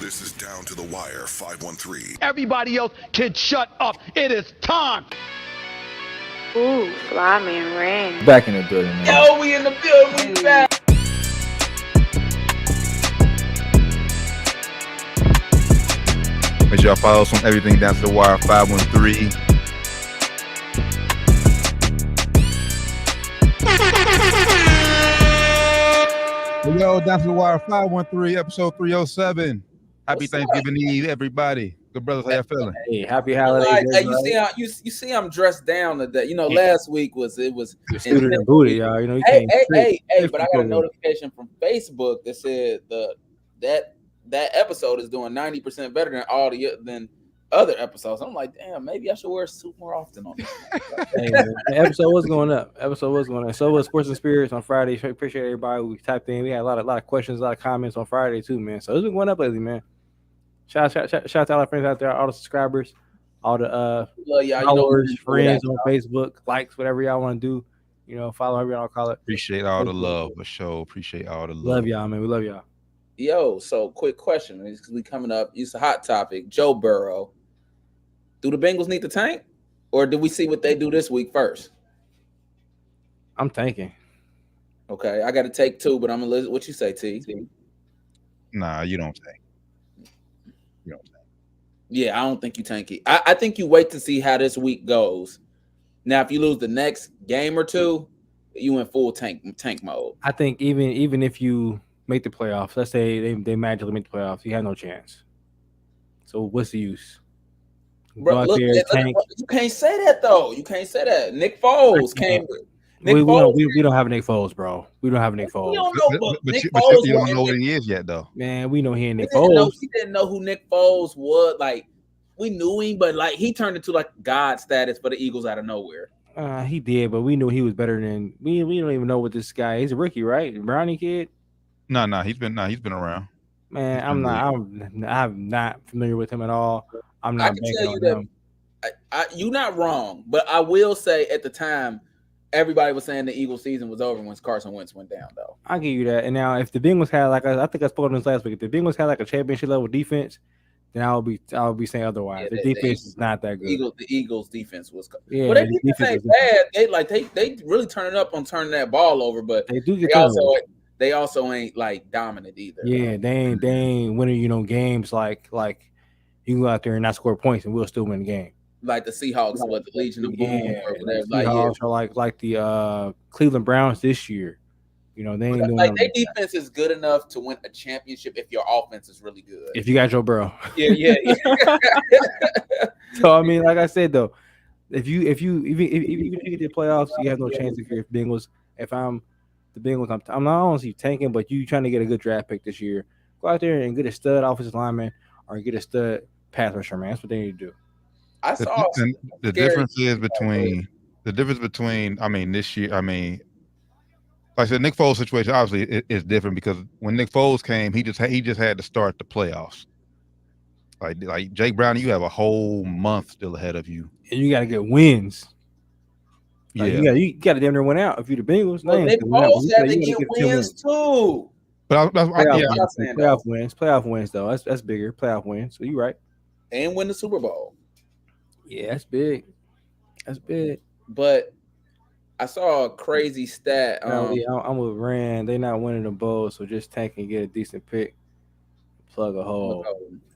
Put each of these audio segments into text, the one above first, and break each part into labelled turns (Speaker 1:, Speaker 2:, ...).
Speaker 1: This is Down to the Wire 513.
Speaker 2: Everybody else can shut up. It is time.
Speaker 3: Ooh, Flyman Ring.
Speaker 4: Back in the building, man.
Speaker 5: Yo, we in the building. We back.
Speaker 4: Make sure y'all follow us on everything Down to the Wire 513. Yo, Down to the Wire 513, episode 307. Happy Thanksgiving Eve, everybody. Good brothers, how y'all feeling?
Speaker 6: Hey, happy holidays.
Speaker 5: Hey, you see I'm dressed down today. You know, last week it was
Speaker 6: Suited and booted, y'all. You know, you
Speaker 5: hey,
Speaker 6: can't
Speaker 5: but I got a notification from Facebook that said that episode is doing 90% better than other episodes. I'm like, damn, maybe I should wear a suit more often on this.
Speaker 6: Hey, man, the episode was going up. So was Sports and Spirits on Friday. Appreciate everybody. We typed in. We had a lot of questions, a lot of comments on Friday too, man. So it's been going up lately, man. Shout out to all our friends out there, all the subscribers, all the followers, friends on Facebook, likes, whatever y'all want to do. You know, follow whatever y'all call it.
Speaker 4: Appreciate all the love for sure. Appreciate all the love.
Speaker 6: Love y'all, man. We love y'all.
Speaker 5: Yo, so quick question. Because we coming up. It's a hot topic. Joe Burrow. Do the Bengals need to tank? Or do we see what they do this week first?
Speaker 6: I'm tanking.
Speaker 5: Okay, I got to take two, but I'm going to listen. What you say, T?
Speaker 4: Nah, you don't tank.
Speaker 5: Yeah, I don't think you tank it. I think you wait to see how this week goes. Now, if you lose the next game or two, you in full tank mode.
Speaker 6: I think even if you make the playoffs, let's say they magically make the playoffs, you have no chance. So what's the use?
Speaker 5: Bro, look, you can't say that though. You can't say that. Nick Foles came.
Speaker 6: We don't have Nick Foles, bro. We don't have Nick Foles.
Speaker 5: We don't know,
Speaker 4: but
Speaker 5: Nick
Speaker 4: you
Speaker 5: Foles
Speaker 4: don't know what he is yet, though.
Speaker 6: Man, we know he ain't Nick Foles.
Speaker 5: We didn't know who Nick Foles was. Like, we knew him, but like he turned into like God status for the Eagles out of nowhere.
Speaker 6: He did, but we knew he was better than we don't even know what this guy. He's a rookie, right? Brownie kid.
Speaker 4: No, he's been around.
Speaker 6: Man, I'm not familiar with him at all. I'm not.
Speaker 5: I can tell you that you're not wrong, but I will say at the time, everybody was saying the Eagles season was over once Carson Wentz went down, though.
Speaker 6: I'll give you that. And now, if the Bengals had I think I spoke on this last week. If the Bengals had like a championship level defense, then I would be saying otherwise.
Speaker 5: Yeah,
Speaker 6: the defense is not that good.
Speaker 5: The Eagles defense was,
Speaker 6: yeah,
Speaker 5: but their defense ain't bad. They really turning up on turning that ball over, but
Speaker 6: they do get
Speaker 5: they also ain't like dominant either.
Speaker 6: Yeah, they ain't winning. Games like you can go out there and not score points and we'll still win the game.
Speaker 5: Like the Seahawks, the Legion of Boom, or whatever.
Speaker 6: Seahawks are like the Cleveland Browns this year. You know, they ain't doing
Speaker 5: like their defense is good enough to win a championship if your offense is really good.
Speaker 6: If you got Joe Burrow.
Speaker 5: Yeah.
Speaker 6: So I mean, like I said though, if you get to the playoffs, you have no chance if you're Bengals. If I'm the Bengals, I'm not honestly tanking, but you trying to get a good draft pick this year. Go out there and get a stud offensive lineman or get a stud pass rusher, man. That's what they need to do.
Speaker 4: The difference between this year, like I said, Nick Foles' situation obviously is different because when Nick Foles came, he just had to start the playoffs. Like Jake Browning, you have a whole month still ahead of you,
Speaker 6: and you got to get wins.
Speaker 4: Yeah,
Speaker 6: you got to damn near win out if you're the Bengals.
Speaker 5: Well, Nick Foles had to get wins too.
Speaker 4: But
Speaker 6: playoff wins though. That's bigger. Playoff wins. So you're right.
Speaker 5: And win the Super Bowl.
Speaker 6: Yeah, that's big.
Speaker 5: But I saw a crazy stat.
Speaker 6: I'm with Rand. They're not winning the bowl, so just tank and get a decent pick. Plug a hole.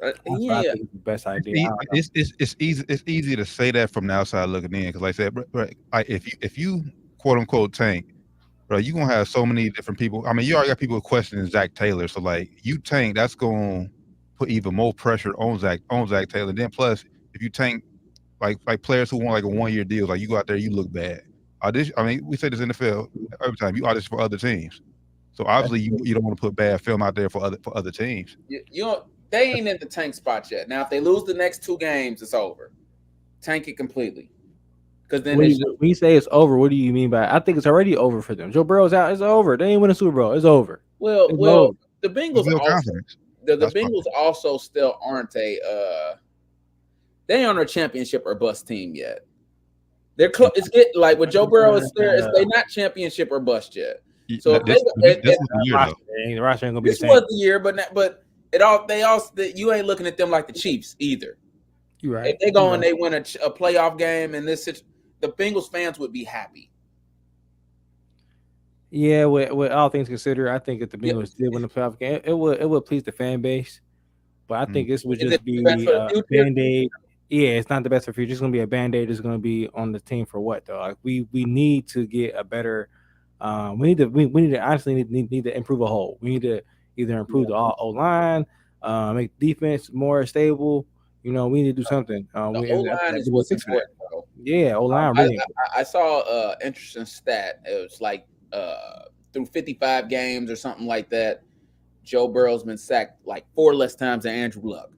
Speaker 6: I think it's the best idea.
Speaker 4: It's easy to say that from the outside looking in because, like I said, if you quote unquote tank, bro, you're gonna have so many different people. I mean, you already got people questioning Zach Taylor, so like you tank, that's gonna put even more pressure on Zach Taylor. Then plus, if you tank like players who want like a 1-year deal, like you go out there, you look bad. We say this in the field every time. You audition for other teams, so obviously you don't want to put bad film out there for other teams.
Speaker 5: They ain't in the tank spot yet. Now, if they lose the next 2 games, it's over. Tank it completely. Because then
Speaker 6: when you say it's over, what do you mean by it? I think it's already over for them. Joe Burrow's out. It's over. They ain't win a Super Bowl. It's over.
Speaker 5: Well,
Speaker 6: over.
Speaker 5: The Bengals Bengals also still aren't they aren't a championship or bust team yet. They're close. It's like with Joe Burrow, they're not championship or bust yet. So
Speaker 4: this was the year, though.
Speaker 6: The roster ain't gonna be the same.
Speaker 5: This was the year, but You ain't looking at them like the Chiefs either.
Speaker 6: You're right.
Speaker 5: If they go and they win a playoff game, and the Bengals fans would be happy.
Speaker 6: Yeah, with all things considered, I think if the Bengals did win the playoff game, it would please the fan base. But I think this would just be a Band-Aid. Yeah, it's not the best for the future. It's gonna be a Band-Aid. It's gonna be on the team for what though? Like we need to get a better. We need to honestly need to improve a whole. We need to either improve the O line, make defense more stable. We need to do something.
Speaker 5: The O-line is what's important, bro.
Speaker 6: Yeah, O-line really.
Speaker 5: I saw an interesting stat. It was like through 55 games or something like that, Joe Burrow's been sacked like 4 less times than Andrew Luck.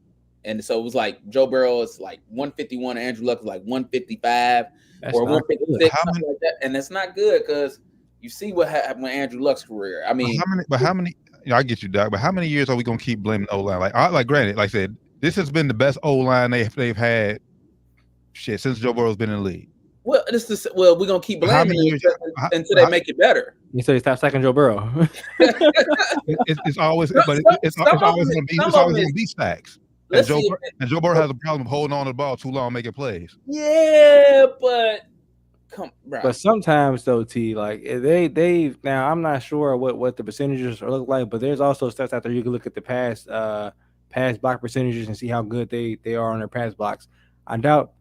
Speaker 5: And so it was like Joe Burrow is like 151, and Andrew Luck is like 155 or 156, something like that. And that's not good because you see what happened with Andrew Luck's career. I mean,
Speaker 4: how many? I get you, Doc. But how many years are we gonna keep blaming O-line? Like granted, like I said, this has been the best O-line they've had since Joe Burrow's been in the league.
Speaker 5: Well, we're gonna keep blaming until they make it better.
Speaker 6: You said stop sacking Joe Burrow.
Speaker 4: it's always gonna be sacks. And Joe Burrow has a problem of holding on to the ball too long, making plays.
Speaker 5: Yeah, but
Speaker 6: But sometimes though, T, like they now I'm not sure what the percentages look like, but there's also stats out there you can look at the pass block percentages and see how good they are on their pass blocks. I doubt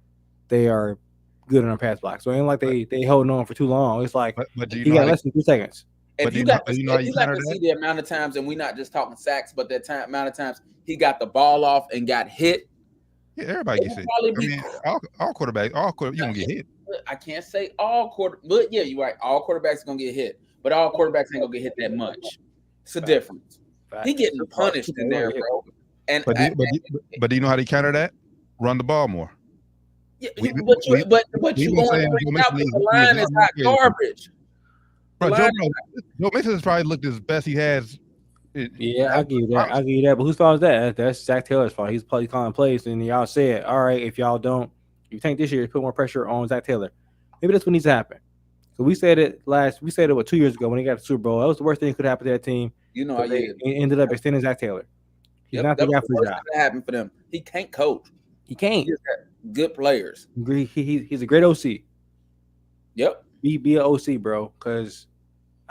Speaker 6: they are good on their pass blocks. So it ain't like they holding on for too long. It's like you got less than 2 seconds.
Speaker 5: If you got to see the amount of times, and we're not just talking sacks, but the amount of times he got the ball off and got hit.
Speaker 4: Yeah, everybody gets hit. All quarterbacks, you don't get hit.
Speaker 5: I can't say but yeah, you're right. All quarterbacks are gonna get hit, but all quarterbacks ain't gonna get hit that much. It's a difference. He getting punished in there, bro.
Speaker 4: But do you know how to counter that? Run the ball more.
Speaker 5: Yeah, but you going to bring out the line is not garbage.
Speaker 4: Bro, Joe Mixon has probably looked as best he has.
Speaker 6: Yeah, I'll give you that. But whose fault is that? That's Zach Taylor's fault. He's probably calling plays, and y'all said, all right, if y'all don't, you think this year, put more pressure on Zach Taylor. Maybe that's what needs to happen. So we said it 2 years ago when he got the Super Bowl. That was the worst thing that could happen to that team. They ended up extending Zach Taylor. He's not the guy for the job.
Speaker 5: That happened for them. He can't coach.
Speaker 6: He can't.
Speaker 5: He's got good players.
Speaker 6: He's a great OC.
Speaker 5: Yep.
Speaker 6: Be an OC, bro, because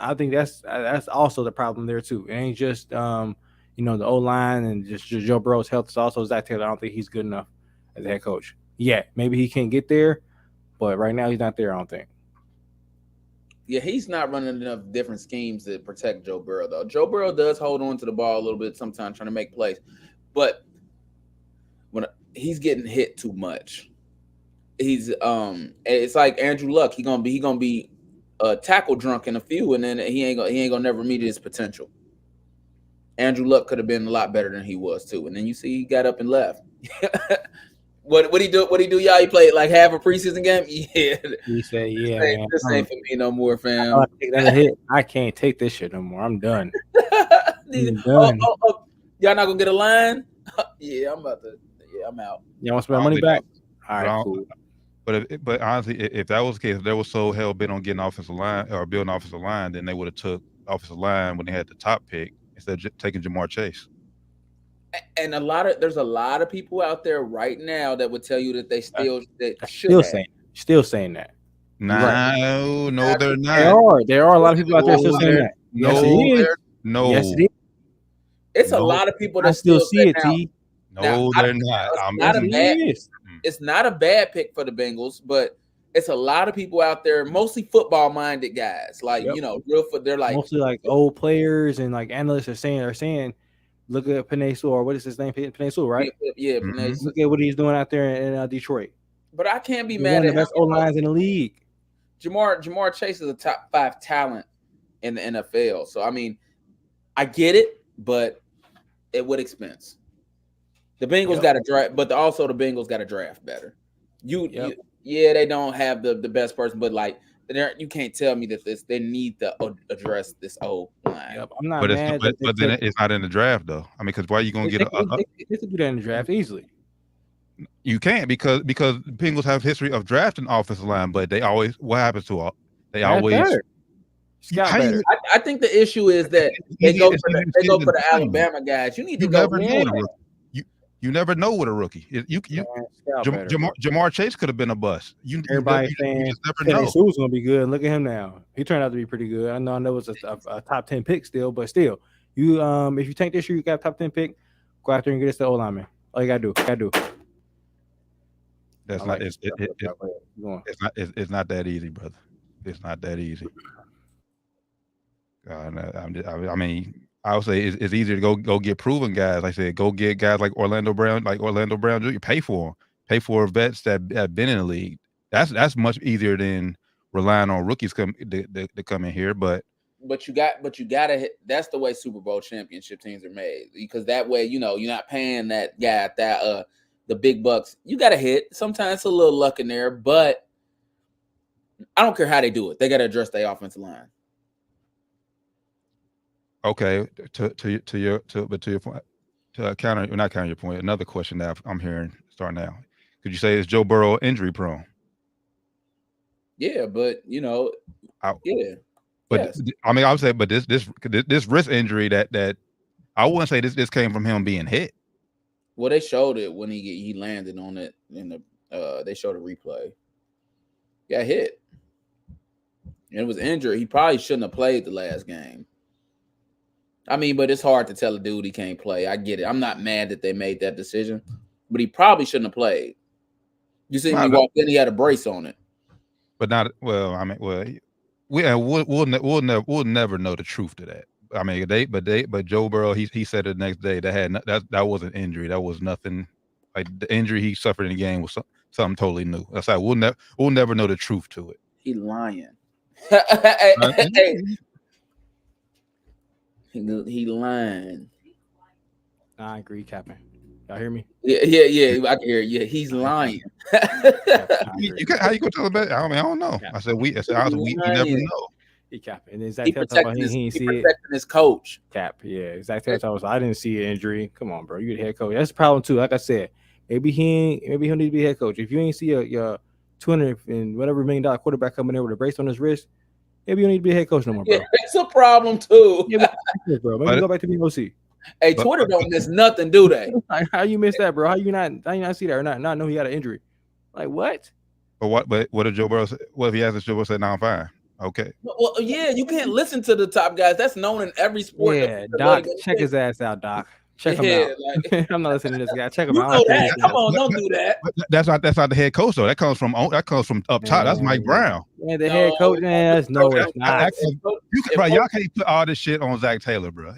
Speaker 6: I think that's also the problem there too. It ain't just the O-line and just Joe Burrow's health. It's also Zach Taylor. I don't think he's good enough as a head coach. Yeah, maybe he can get there, but right now he's not there, I don't think.
Speaker 5: Yeah, he's not running enough different schemes to protect Joe Burrow, though. Joe Burrow does hold on to the ball a little bit sometimes trying to make plays, but when he's getting hit too much, it's like Andrew Luck. He gonna be tackle drunk in a few, and then he ain't gonna never meet his potential. Andrew Luck could have been a lot better than he was too, and then you see he got up and left. What he do? Y'all? He played like half a preseason game. Yeah,
Speaker 6: he said, "Yeah,
Speaker 5: this ain't for me no more, fam.
Speaker 6: I can't take this shit no more. I'm done.
Speaker 5: I'm done. Y'all not gonna get a line? Yeah, I'm out.
Speaker 6: Y'all want to spend money back? All right, cool.
Speaker 4: But honestly, if that was the case, if they were so hell bent on getting offensive line or building offensive line, then they would have took offensive line when they had the top pick instead of taking Jamar Chase.
Speaker 5: And there's a lot of people out there right now that would tell you that they still
Speaker 6: saying that.
Speaker 4: No, they're not.
Speaker 6: There are a lot of people out there still saying that. Yes, it is.
Speaker 5: It's a lot of people that
Speaker 6: still see it. T.
Speaker 4: No, they're not.
Speaker 5: It's not a bad pick for the Bengals, but it's a lot of people out there, mostly football-minded guys, like they're like
Speaker 6: mostly like old players and like analysts are saying. Look at Penei Sewell. What is his name? Penei Sewell, right?
Speaker 5: Yeah, Penei Sewell.
Speaker 6: Look at what he's doing out there in Detroit.
Speaker 5: But I can't be mad at
Speaker 6: the best O-lines in the league.
Speaker 5: Jamar Chase is a top 5 talent in the NFL. So, I mean, I get it, but at what expense? The Bengals got to draft, but also the Bengals got to draft better. They don't have the best person, but like you can't tell me that they need to address this old line.
Speaker 6: Yep, I'm not mad.
Speaker 4: But then it's not in the draft though. I mean, because why are you going to get
Speaker 6: they could do that in the draft easily?
Speaker 4: You can't because Bengals have history of drafting offensive line, but they always what happens to all they always.
Speaker 6: Scout better.
Speaker 5: I think the issue is that they go for the Alabama guys. You need to go.
Speaker 4: You never know with a rookie. Jamar Chase could have been a bust.
Speaker 6: Everybody saying
Speaker 4: you just never know.
Speaker 6: Sue's gonna be good. Look at him now. He turned out to be pretty good. I know it's a top 10 pick still, but still, you if you tank this year, you got a top 10 pick. Go out there and get us the old lineman. All you gotta do.
Speaker 4: That's not. It's not that easy, brother. It's not that easy. I mean, I would say it's easier to go get proven guys. Like I said, go get guys like Orlando Brown Jr. Pay for them. Pay for vets that have been in the league. That's much easier than relying on rookies to come in here. But
Speaker 5: you gotta hit. That's the way Super Bowl championship teams are made, because that way you're not paying that guy the big bucks. You gotta hit. Sometimes it's a little luck in there, but I don't care how they do it. They gotta address their offensive line.
Speaker 4: Okay, to your point, not counter your point. Another question that I'm hearing start now. Could you say is Joe Burrow injury prone?
Speaker 5: Yeah, but yeah.
Speaker 4: But
Speaker 5: yes.
Speaker 4: I mean, I would say, but this wrist injury that I wouldn't say this came from him being hit.
Speaker 5: Well, they showed it when he landed on it in the they showed a replay. Got hit. And it was injured. He probably shouldn't have played the last game. I mean, but it's hard to tell a dude he can't play. I get it. I'm not mad that they made that decision, but he probably shouldn't have played. You see, he walked in, he had a brace on it.
Speaker 4: But not well. I mean, we'll never know the truth to that. I mean, but Joe Burrow, he said it the next day that wasn't injury. That was nothing. Like the injury he suffered in the game was something totally new. That's like we'll never know the truth to it.
Speaker 5: He lying. Hey. He lying.
Speaker 6: I agree, Captain. Y'all hear me?
Speaker 5: Yeah. I can hear you. Yeah, he's lying.
Speaker 4: How you gonna tell him that? I mean, I don't know. I said we never know.
Speaker 6: He Cap. And then Zach Taylor talking about he
Speaker 5: protecting his coach.
Speaker 6: Cap. Yeah, Zach Taylor talking about I didn't see an injury. Come on, bro. You the head coach. That's the problem too. Like I said, maybe he'll need to be head coach. If you ain't see your $200 and whatever $1 million quarterback coming there with a brace on his wrist, maybe you don't need to be a head coach no more, bro.
Speaker 5: Yeah, it's a problem too.
Speaker 6: Yeah, bro. Maybe go back to being OC.
Speaker 5: Hey, Twitter don't miss nothing, do they?
Speaker 6: How you miss that, bro? How you not see that or not know he had an injury? Like what?
Speaker 4: But what did Joe Burrow say? What if he has Joe Burrow said, "No, I'm fine." Okay.
Speaker 5: Well, yeah, you can't listen to the top guys. That's known in every sport.
Speaker 6: Yeah, Doc, check his ass out, Doc. Check him out. Like, I'm not listening to this guy. Check him out.
Speaker 5: Come on, don't do that.
Speaker 4: That's not the head coach though. That comes from up top. That's Mike Brown.
Speaker 6: Yeah, the head coach. It's not.
Speaker 4: Y'all can't put all this shit on Zach Taylor, bro.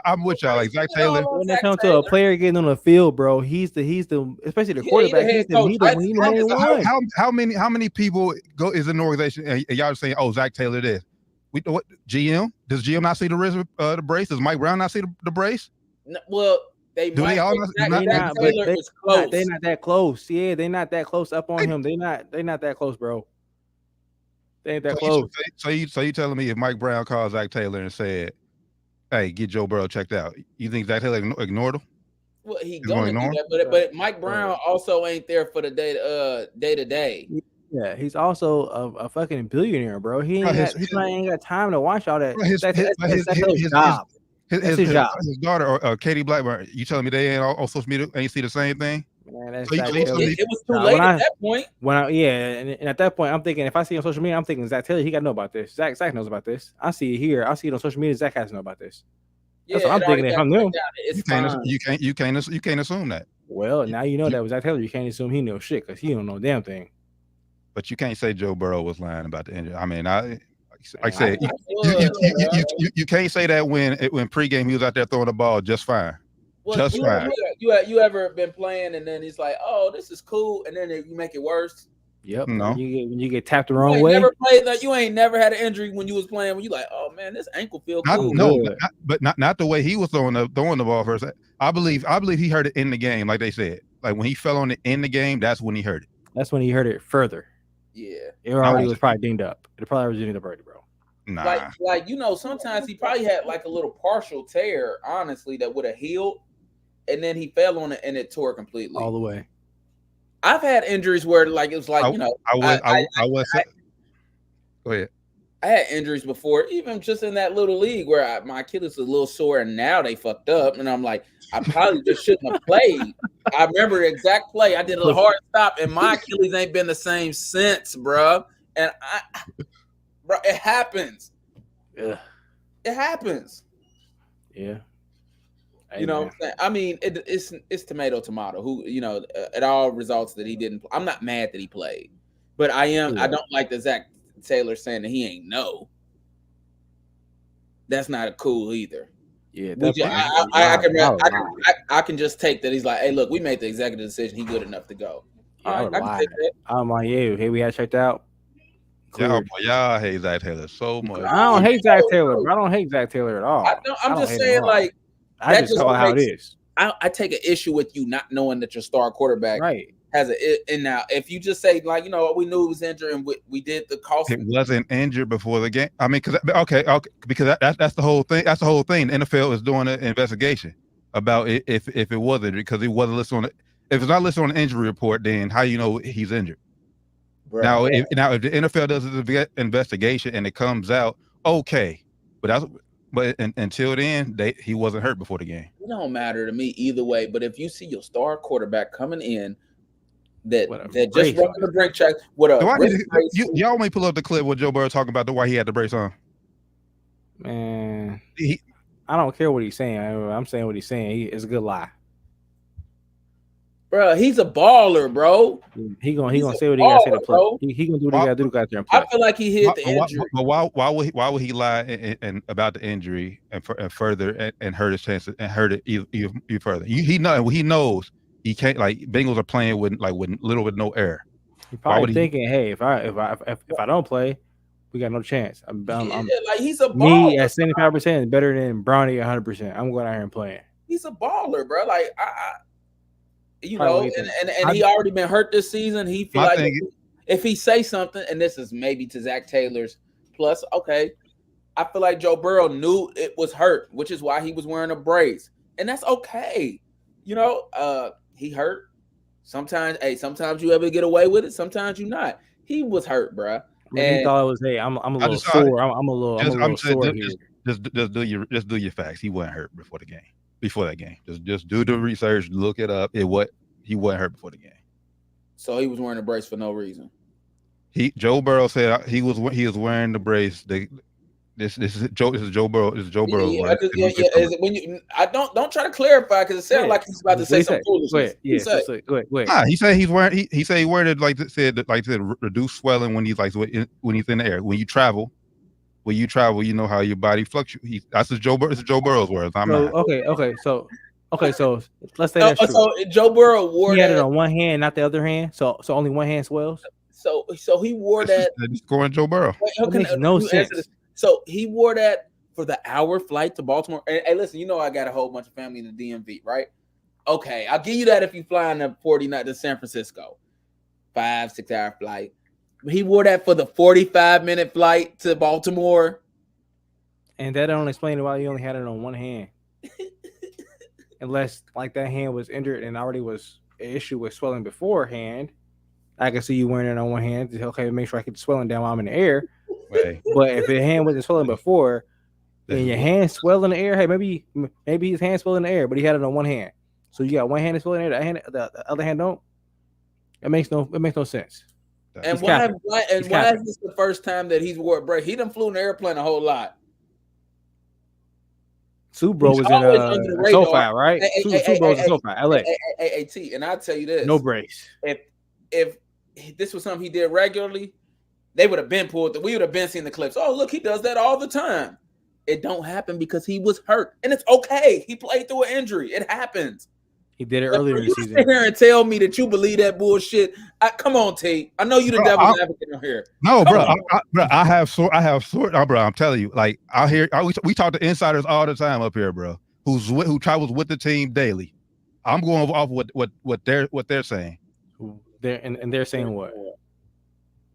Speaker 4: I'm with y'all. Like Zach Taylor.
Speaker 6: When it comes to a player getting on the field, bro, he's the especially the quarterback. He's the
Speaker 4: how many people is in the organization and y'all saying, "Oh, Zach Taylor this." What GM? Does GM not see the brace? Does Mike Brown not see the brace?
Speaker 5: Well,
Speaker 6: they're not that close. Yeah, they're not that close up on him. They're not that close, bro. They ain't that close.
Speaker 4: So you telling me if Mike Brown called Zach Taylor and said, "Hey, get Joe Burrow checked out," you think Zach Taylor ignored him?
Speaker 5: Well, he's gonna do that, but Mike Brown also ain't there for the day to day.
Speaker 6: Yeah, he's also a fucking billionaire, bro. He ain't got time to watch all that. His job.
Speaker 4: His daughter or Katie Blackburn, you telling me they ain't on social media ain't see the same thing?
Speaker 5: Man, it was too late at that point.
Speaker 6: And at that point, I'm thinking if I see it on social media, I'm thinking Zach Taylor, he got to know about this. Zach knows about this. I see it here. I see it on social media. Zach has to know about this. That's what I'm thinking. If I'm new,
Speaker 4: you can't assume that.
Speaker 6: Well, now you know that was Zach Taylor. You can't assume he knows shit because he don't know a damn thing.
Speaker 4: But you can't say Joe Burrow was lying about the injury. I mean, like I said, you can't say that when pregame he was out there throwing the ball just fine.
Speaker 5: Well, you ever been playing and then he's like, "Oh, this is cool," and then you make it worse.
Speaker 6: Yep.
Speaker 4: No.
Speaker 6: When you get tapped the wrong way.
Speaker 5: You ain't never had an injury when you was playing. When you like, "Oh man, this ankle feel cool."
Speaker 4: Not the way he was throwing the ball first. I believe he heard it in the game, like they said. Like when he fell on it in the game, that's when he heard it.
Speaker 6: That's when he heard it further.
Speaker 5: Yeah,
Speaker 6: it already was probably dinged up. It probably was dinged up already, bro.
Speaker 4: Nah.
Speaker 5: Like sometimes he probably had like a little partial tear, honestly, that would have healed, and then he fell on it and it tore completely
Speaker 6: all the way.
Speaker 5: I've had injuries where like it was like
Speaker 4: go ahead.
Speaker 5: I had injuries before, even just in that little league where my Achilles was a little sore, and now they fucked up, and I'm like, I probably just shouldn't have played. I remember the exact play. I did a hard stop, and my Achilles ain't been the same since, bro. And bro, it happens.
Speaker 6: Yeah,
Speaker 5: it happens.
Speaker 6: Yeah.
Speaker 5: You know what I'm saying? I mean, it's tomato. Who, it all results that he didn't. I'm not mad that he played, but I am. I don't like the Zach Taylor saying that he ain't know. That's not cool either.
Speaker 6: Yeah,
Speaker 5: I can just take that. He's like, hey, look, we made the executive decision. He good enough to go.
Speaker 6: Yeah, I can take that. I'm like, yeah, hey, we had checked out.
Speaker 4: Y'all hate Zach Taylor so much.
Speaker 6: I don't hate Zach Taylor, bro. I don't hate Zach Taylor at all.
Speaker 5: I'm just saying, like,
Speaker 6: I just call it how it is.
Speaker 5: I take an issue with you not knowing that your star quarterback has and now if you just say, like, we knew he was injured and we did the cost.
Speaker 4: It wasn't injured before the game. I mean, because that's the whole thing. That's the whole thing. The NFL is doing an investigation about if it was injured, because it wasn't listed on it. If it's not listed on the injury report, then how you know he's injured? Right. Now, if the NFL does an investigation and it comes out, okay, but until then, he wasn't hurt before the game.
Speaker 5: It don't matter to me either way. But if you see your star quarterback coming in that just running the brake track,
Speaker 4: y'all may pull up the clip with Joe Burrow talking about why he had the brace on.
Speaker 6: Man, I don't care what he's saying. I'm saying what he's saying. It's a good lie.
Speaker 5: Bro, he's a baller, bro.
Speaker 6: He gonna say what he gotta say to play. He gonna do what he gotta do to go out there and play.
Speaker 5: I feel like he hit the injury.
Speaker 4: But why would he lie and about the injury and further and hurt his chances and hurt it even further? He knows he can't. Like, Bengals are playing with little with no air.
Speaker 6: He's probably thinking, hey, if I don't play, we got no chance.
Speaker 5: Like, he's a baller.
Speaker 6: Me at 75% is better than Brownie 100%. I'm going out here and playing.
Speaker 5: He's a baller, bro. Like and he already been hurt this season. He feel like if he say something, and this is maybe to Zach Taylor's plus, okay, I feel like Joe Burrow knew it was hurt, which is why he was wearing a brace, and that's okay. He hurt. Sometimes you able to get away with it. Sometimes you not. He was hurt, bro.
Speaker 6: And he thought it was, hey, I'm a little sore. I'm a little sore here.
Speaker 4: Just do your facts. He wasn't hurt before the game. Before that game, just do the research, look it up. He wasn't hurt before the game,
Speaker 5: so he was wearing a brace for no reason.
Speaker 4: Joe Burrow said he was wearing the brace. This is Joe Burrow. This is Joe Burrow.
Speaker 5: Yeah. Don't try to clarify, because it sounds like he's about to say something foolish.
Speaker 4: He said he wearing it like to reduce swelling when he's in the air. When you travel, you know how your body fluctuates. That's Joe Burrow's words.
Speaker 6: So let's say that's true.
Speaker 5: So Joe Burrow wore
Speaker 6: he had it on one hand, not the other hand. So only one hand swells.
Speaker 5: So he wore that.
Speaker 4: Going Joe Burrow.
Speaker 6: That makes no sense.
Speaker 5: So he wore that for the hour flight to Baltimore. Hey, listen, I got a whole bunch of family in the DMV, right? Okay, I'll give you that if you fly on the 49 to San Francisco, 5-6 hour flight. He wore that for the 45-minute flight to Baltimore.
Speaker 6: And that don't explain why he only had it on one hand. Unless, like, that hand was injured and already was an issue with swelling beforehand. I can see you wearing it on one hand. Okay, make sure I keep the swelling down while I'm in the air. Right. But if your hand wasn't swelling before, and your hand swelled in the air, hey, maybe his hand swelled in the air, but he had it on one hand. So you got one hand swelling in the air, the other hand don't. It makes no sense.
Speaker 5: And why is this the first time that he's wore a brace? He done flew in the airplane a whole lot.
Speaker 6: Super Bowl was in SoFi, right? Super Bowl was in SoFi, LA.
Speaker 5: AAT, and I'll tell you this:
Speaker 6: no brace.
Speaker 5: If this was something he did regularly, they would have been pulled. We would have been seeing the clips. Oh, look, he does that all the time. It don't happen because he was hurt, and it's okay. He played through an injury. It happens.
Speaker 6: He did it earlier in the season.
Speaker 5: Sit here and tell me that you believe that bullshit. Come on, T. I know you the devil's advocate on here.
Speaker 4: No, bro. I have sort. Bro, I'm telling you, like, we talk to insiders all the time up here, bro. Who travels with the team daily. I'm going off what they're saying.
Speaker 6: They're saying what?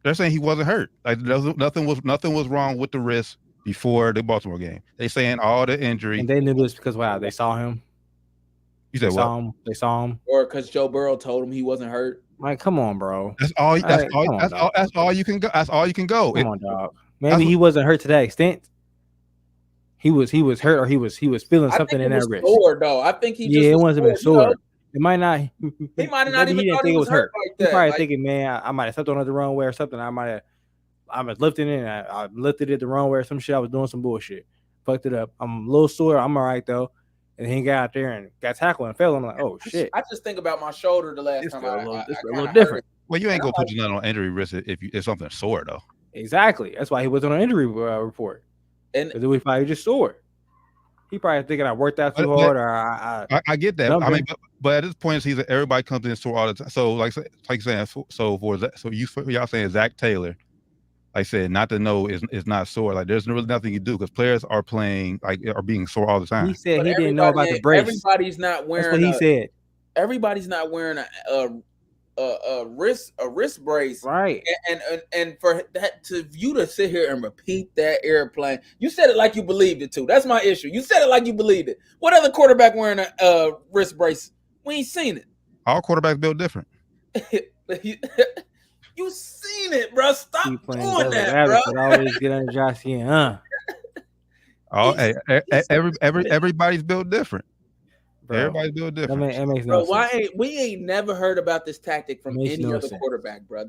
Speaker 4: They're saying he wasn't hurt. Like, nothing was wrong with the wrist before the Baltimore game. They saying all the injury.
Speaker 6: And they knew this because they saw him.
Speaker 4: You said what?
Speaker 6: They saw him,
Speaker 5: or because Joe Burrow told him he wasn't hurt.
Speaker 6: Like, come on, bro.
Speaker 4: That's all you can go. That's all you can go.
Speaker 6: Come on, dog. Maybe he wasn't hurt to that extent. He was hurt, or he was feeling something in that wrist.
Speaker 5: Sore though. I think he
Speaker 6: it wasn't even sore. It might not.
Speaker 5: He might have not even thought he was hurt like that.
Speaker 6: He's probably thinking, man, I might have stepped on it the wrong way or something. I was lifting it, and I lifted it the wrong way or some shit. I was doing some bullshit. Fucked it up. I'm a little sore. I'm all right though. And he got out there and got tackled and fell. I'm like, oh shit.
Speaker 5: I just think about my shoulder the last time.
Speaker 6: It's a little different.
Speaker 4: Well, you ain't gonna put your nut on injury risk if something's sore though.
Speaker 6: Exactly. That's why he wasn't on an injury report. And it was probably just sore. He probably thinking I worked out too hard, or
Speaker 4: I get that. I mean, but at this point, everybody comes in sore all the time. So like saying, y'all saying Zach Taylor, like I said, not to know is not sore. Like there's really nothing you do because players are playing are being sore all the time.
Speaker 6: He said he didn't know about the brace.
Speaker 5: Everybody's not wearing.
Speaker 6: That's what he said.
Speaker 5: Everybody's not wearing a wrist brace,
Speaker 6: right?
Speaker 5: And for that you to sit here and repeat that airplane, you said it like you believed it too. That's my issue. You said it like you believed it. What other quarterback wearing a wrist brace? We ain't seen it.
Speaker 4: All quarterbacks built different.
Speaker 5: You seen it, bro. Stop doing that, bro.
Speaker 6: Always get under Josh skin, huh?
Speaker 4: Oh, hey, everybody's built different. Bro, everybody's built different.
Speaker 6: That makes no sense.
Speaker 5: We ain't never heard about this tactic from any other quarterback, bro?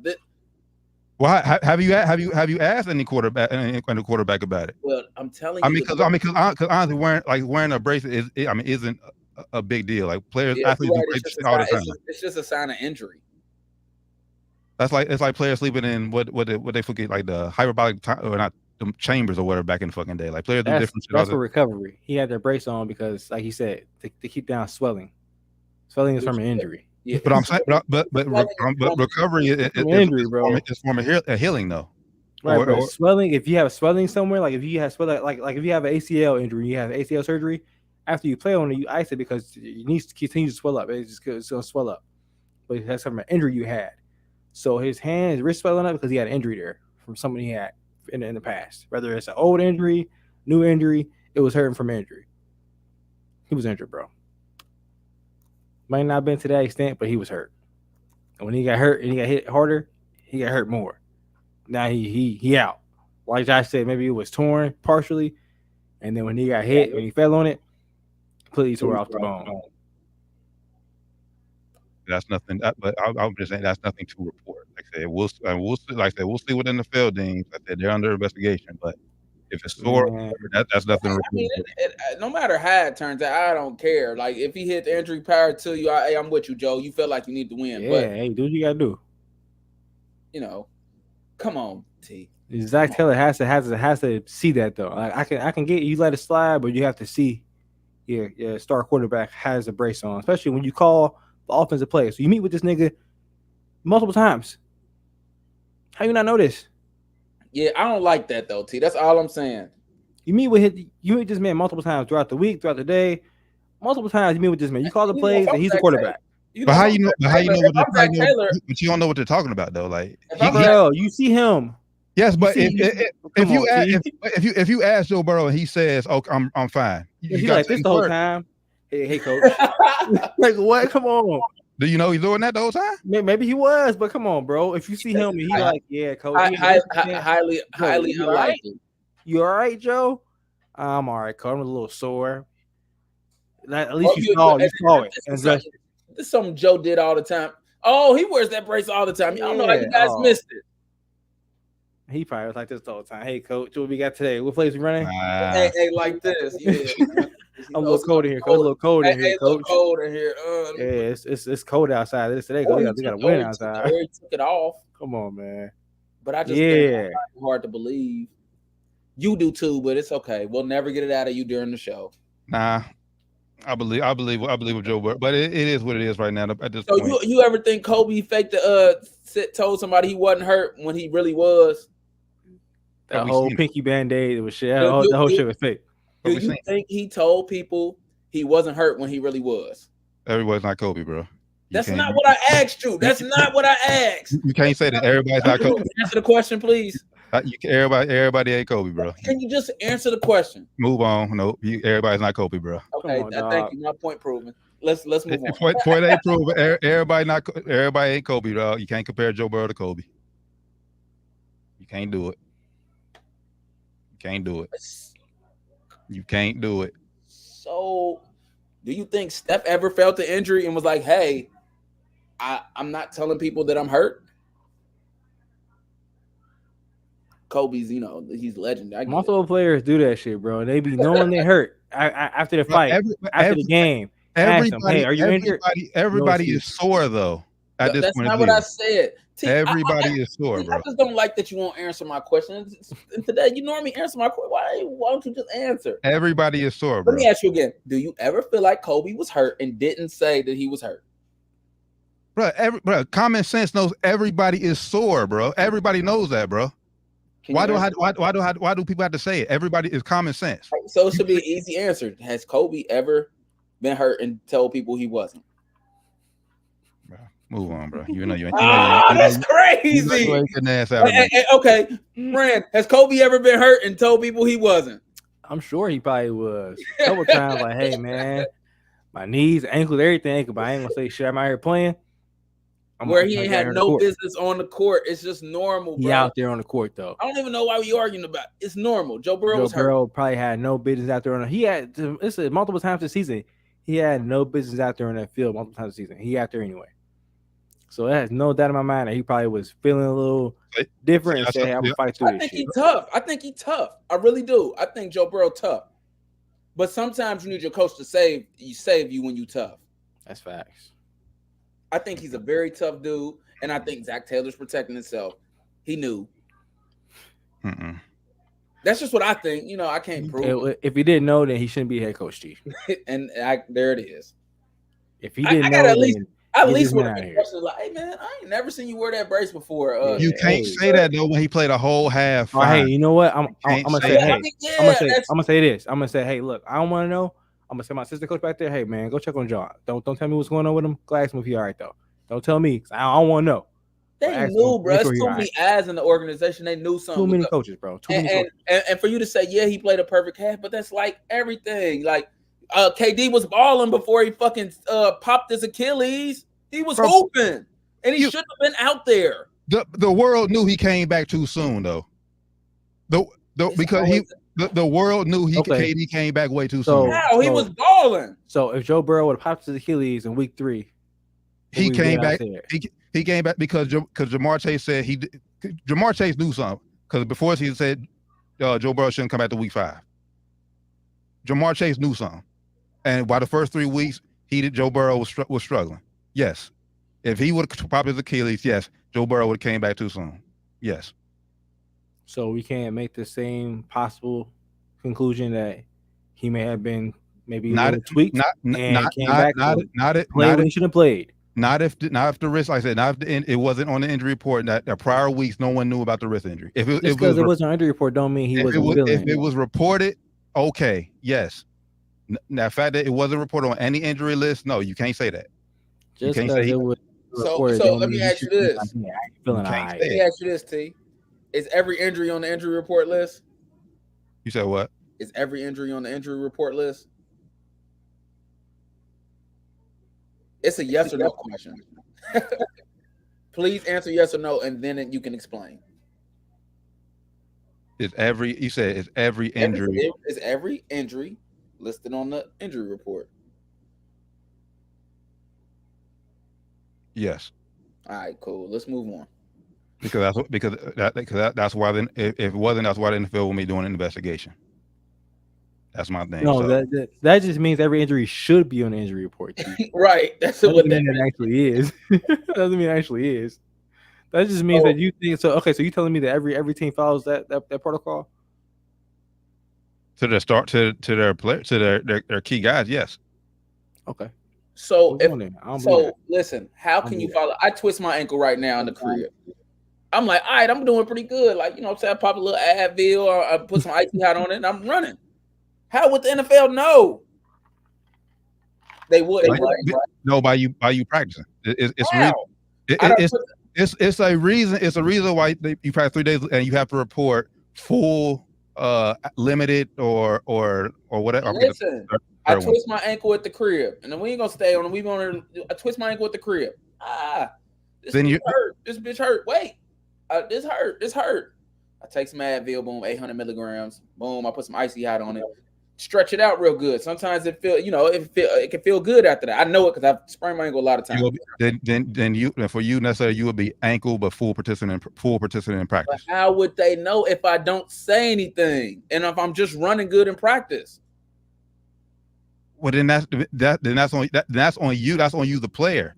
Speaker 4: Well, have you asked any quarterback about it?
Speaker 5: Well, I'm telling you.
Speaker 4: Because honestly, wearing a bracelet isn't a big deal. Like athletes do bracelets all the time.
Speaker 5: It's just a sign of injury.
Speaker 4: It's like players sleeping in what they forget, like the hyperbolic or not the chambers or whatever back in the fucking day. Like players do different shit.
Speaker 6: That's for recovery. He had their brace on because, like he said, to keep down swelling. Swelling is from an injury.
Speaker 4: Yeah. But I'm saying, but recovery is
Speaker 6: injury, bro.
Speaker 4: It's from a healing though.
Speaker 6: Right, bro. Swelling. If you have swelling somewhere, like if you have swelling, like if you have an ACL injury, you have ACL surgery. After you play on it, you ice it because it needs to continue to swell up. It's gonna swell up. But that's from an injury you had. So his wrist swelling up because he had an injury there from something he had in the past. Whether it's an old injury, new injury, it was hurting from injury. He was injured, bro. Might not have been to that extent, but he was hurt. And when he got hurt and he got hit harder, he got hurt more. Now he out. Like Josh said, maybe it was torn partially, and then when he got hit, when he fell on it, completely tore off the bone.
Speaker 4: That's nothing. But I'm just saying that's nothing to report. Like I said, we'll see. Like I said, we'll see what the NFL deems. Like I said, they're under investigation. But if it's sore, that's nothing.
Speaker 5: I mean, no matter how it turns out, I don't care. Like if he hit the injury prior to you, I'm with you, Joe. You feel like you need to win.
Speaker 6: Yeah,
Speaker 5: but
Speaker 6: hey, do what you gotta do.
Speaker 5: You know, come on, T.
Speaker 6: Zach Taylor has to see that though. Like I can get you let it slide, but you have to see. Yeah, star quarterback has a brace on, especially when you call the offensive play. So you meet with this nigga multiple times. How you not know this?
Speaker 5: Yeah, I don't like that though, T. That's all I'm saying.
Speaker 6: You meet this man multiple times throughout the week, throughout the day. Multiple times you meet with this man. You call the plays, and he's the quarterback.
Speaker 4: But how you know? But you don't know what they're talking about though. Like,
Speaker 6: you see him.
Speaker 4: Yes, but if you ask Joe Burrow and he says, "Oh, I'm fine,"
Speaker 6: he's like this the whole time. Hey, coach. Like what? Come on.
Speaker 4: Do you know he's doing that the whole time?
Speaker 6: Maybe he was, but come on, bro. If you see him and he like, yeah, coach.
Speaker 5: Highly unlikely.
Speaker 6: You all right, Joe? I'm all right, coach. I'm a little sore. At least you saw it.
Speaker 5: This is something Joe did all the time. Oh, he wears that brace all the time. I don't know how you guys missed it.
Speaker 6: He probably was like this the whole time. Hey, coach, what we got today? What plays we running?
Speaker 5: Hey, like this. Yeah.
Speaker 6: I'm a little cold in here. Coach. A little cold in here, coach.
Speaker 5: Cold in here.
Speaker 6: Yeah, it's cold outside. This today. We got to win outside.
Speaker 5: He took it off.
Speaker 6: Come on, man.
Speaker 5: But I just think it's hard to believe. You do too, but it's okay. We'll never get it out of you during the show.
Speaker 4: Nah, I believe with Joe Burrow, but it is what it is right now. At this point.
Speaker 5: You ever think Kobe faked told somebody he wasn't hurt when he really was?
Speaker 6: That whole pinky band-aid was shit. The whole shit was fake.
Speaker 5: Do you think he told people he wasn't hurt when he really was?
Speaker 4: Everybody's not Kobe, bro.
Speaker 5: That's not what I asked you. That's not what I asked.
Speaker 4: You can't say that everybody's not Kobe.
Speaker 5: Answer the question, please.
Speaker 4: Everybody ain't Kobe, bro.
Speaker 5: Can you just answer the question?
Speaker 4: Move on. No, everybody's not Kobe, bro.
Speaker 5: Okay, thank you. My point proven. Let's move on.
Speaker 4: Point ain't proven. Everybody ain't Kobe, dog. You can't compare Joe Burrow to Kobe. You can't do it. Can't do it. You can't do it.
Speaker 5: So, do you think Steph ever felt the injury and was like, "Hey, I'm not telling people that I'm hurt"? Kobe's, he's legend.
Speaker 6: Multiple players do that shit, bro. They be knowing they hurt after the fight, after the game.
Speaker 4: Everybody,
Speaker 6: hey, are you injured?
Speaker 4: Everybody is sore though. At this
Speaker 5: That's
Speaker 4: point,
Speaker 5: not what I said.
Speaker 4: Everybody is sore, bro.
Speaker 5: I just don't like that you won't answer my questions. And today, you normally answer my question. Why don't you just answer?
Speaker 4: Everybody is sore, bro.
Speaker 5: Let me ask you again. Do you ever feel like Kobe was hurt and didn't say that he was hurt?
Speaker 4: Bro, common sense knows everybody is sore, bro. Everybody knows that, bro. Why do people have to say it? Everybody is common sense.
Speaker 5: So it should be an easy answer. Has Kobe ever been hurt and told people he wasn't?
Speaker 4: Bro, move on, bro. You know
Speaker 5: that's crazy. Okay, Rand, has Kobe ever been hurt and told people he wasn't?
Speaker 6: I'm sure he probably was. A couple times, like, hey man, my knees, ankles, everything. But I ain't gonna say shit. I'm out here playing.
Speaker 5: Where he ain't had no business on the court. It's just normal, bro.
Speaker 6: He out there on the court, though.
Speaker 5: I don't even know why we arguing about it. It's normal. Joe Burrow was hurt.
Speaker 6: Joe Burrow probably had no business out there on. He had multiple times this season. He had no business out there on that field multiple times this season. He out there anyway. So it has no doubt in my mind that he probably was feeling a little different and said, "I'm gonna fight through this."
Speaker 5: I think he's tough. I really do. I think Joe Burrow tough. But sometimes you need your coach to save you when you tough.
Speaker 6: That's facts.
Speaker 5: I think he's a very tough dude, and I think Zach Taylor's protecting himself. He knew. That's just what I think. I can't prove it.
Speaker 6: If he didn't know, then he shouldn't be head coach, Chief.
Speaker 5: And there it is.
Speaker 6: If he didn't know,
Speaker 5: at least would have been like, "Hey man, I ain't never seen you wear that brace before."
Speaker 4: You can't say that though when he played a whole half.
Speaker 6: Hey, you know what? I'm gonna say, hey, I'm gonna say this. I'm gonna say, hey, look, I don't want to know. I'm gonna send my assistant coach back there. Hey man, go check on John. Don't tell me what's going on with him. Go ask him if he's all right though. Don't tell me. I don't want to know.
Speaker 5: They knew, bro. There's too many eyes in the organization. They knew something.
Speaker 6: Too many coaches, bro.
Speaker 5: And for you to say, yeah, he played a perfect half, but that's like everything. Like KD was balling before he fucking popped his Achilles. He was hooping, and he should have been out there.
Speaker 4: The world knew he came back too soon though. Because the world knew KD came back way too soon.
Speaker 5: How he was balling.
Speaker 6: So if Joe Burrow would have popped his Achilles in week 3,
Speaker 4: he came back. He came back because Jamar Chase said Jamar Chase knew something because before he said Joe Burrow shouldn't come back to week 5. Jamar Chase knew something, and by the first 3 weeks, Joe Burrow was struggling. Yes, if he would have popped his Achilles, yes, Joe Burrow would have came back too soon. Yes.
Speaker 6: So we can't make the same possible conclusion that he may have been maybe tweaked when he should have played.
Speaker 4: Not if the wrist, like I said, it wasn't on the injury report. That the prior weeks, no one knew about the wrist injury. If it wasn't on the injury report, don't mean he wasn't. If it was reported, okay, yes. Now, the fact that it wasn't reported on any injury list, no, you can't say that.
Speaker 6: Just because it was reported.
Speaker 5: So let me ask you this. Let me ask you this, T. Is every injury on the injury report list?
Speaker 4: You said what?
Speaker 5: Is every injury on the injury report list? It's a yes or no question. Please answer yes or no, and then you can explain.
Speaker 4: Is every injury?
Speaker 5: Is every injury listed on the injury report?
Speaker 4: Yes.
Speaker 5: All right, cool. Let's move on.
Speaker 4: Because that's why then if it wasn't, that's why the NFL will be doing an investigation. That's my thing.
Speaker 6: No, that just means every injury should be on the injury report.
Speaker 5: Right. That's what that
Speaker 6: actually is. Doesn't mean it actually is. That just means that you think so. Okay, so you telling me that every team follows that protocol?
Speaker 4: To their start to their player to their key guys, yes.
Speaker 6: Okay.
Speaker 5: So listen, how can you follow? I twist my ankle right now in the crib. I'm like, all right, I'm doing pretty good. Like, I'm saying, I pop a little Advil or I put some icy hot on it and I'm running. How would the NFL know? They would.
Speaker 4: No, by you practicing. It's a reason. It's a reason why you practice 3 days and you have to report full, limited or whatever.
Speaker 5: Listen, I twist my ankle at the crib, and then we ain't gonna stay on it. I twist my ankle at the crib. This bitch hurt. This bitch hurt. Wait, this hurt. I take some Advil, boom, 800 milligrams, boom. I put some icy hot on it, stretch it out real good. Sometimes it can feel good after that. I know it because I've sprained my ankle a lot of times.
Speaker 4: Then for you necessarily you would be ankle but full participant in practice.
Speaker 5: But how would they know if I don't say anything and if I'm just running good in practice?
Speaker 4: Well, then that's on you. That's on you, the player.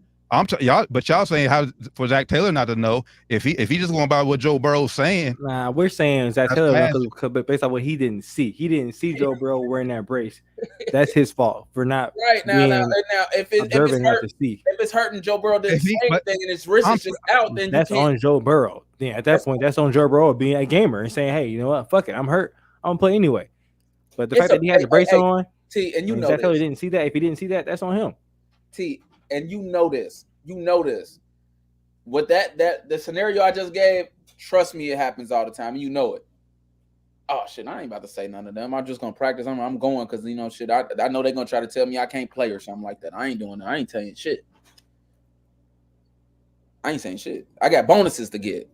Speaker 4: Y'all saying how for Zach Taylor not to know if he just going by what Joe Burrow's saying.
Speaker 6: Nah, we're saying Zach Taylor because based on what he didn't see. He didn't see Joe Burrow wearing that brace. That's his fault for not
Speaker 5: right now. If it's hurting Joe Burrow didn't say anything and his wrist is just out, then
Speaker 6: that's on Joe Burrow. Yeah, at that point, that's on Joe Burrow being a gamer and saying, "Hey, you know what? Fuck it, I'm hurt. I'm gonna play anyway." But the fact that he had the brace on,
Speaker 5: T, and
Speaker 6: Zach Taylor didn't see that. If he didn't see that, that's on him.
Speaker 5: T, and you know this. With the scenario I just gave, trust me, it happens all the time, and you know it. Oh shit, I ain't about to say none of them. I'm just gonna practice. I'm going because shit. I know they're gonna try to tell me I can't play or something like that. I ain't doing that. I ain't telling shit. I ain't saying shit. I got bonuses to get.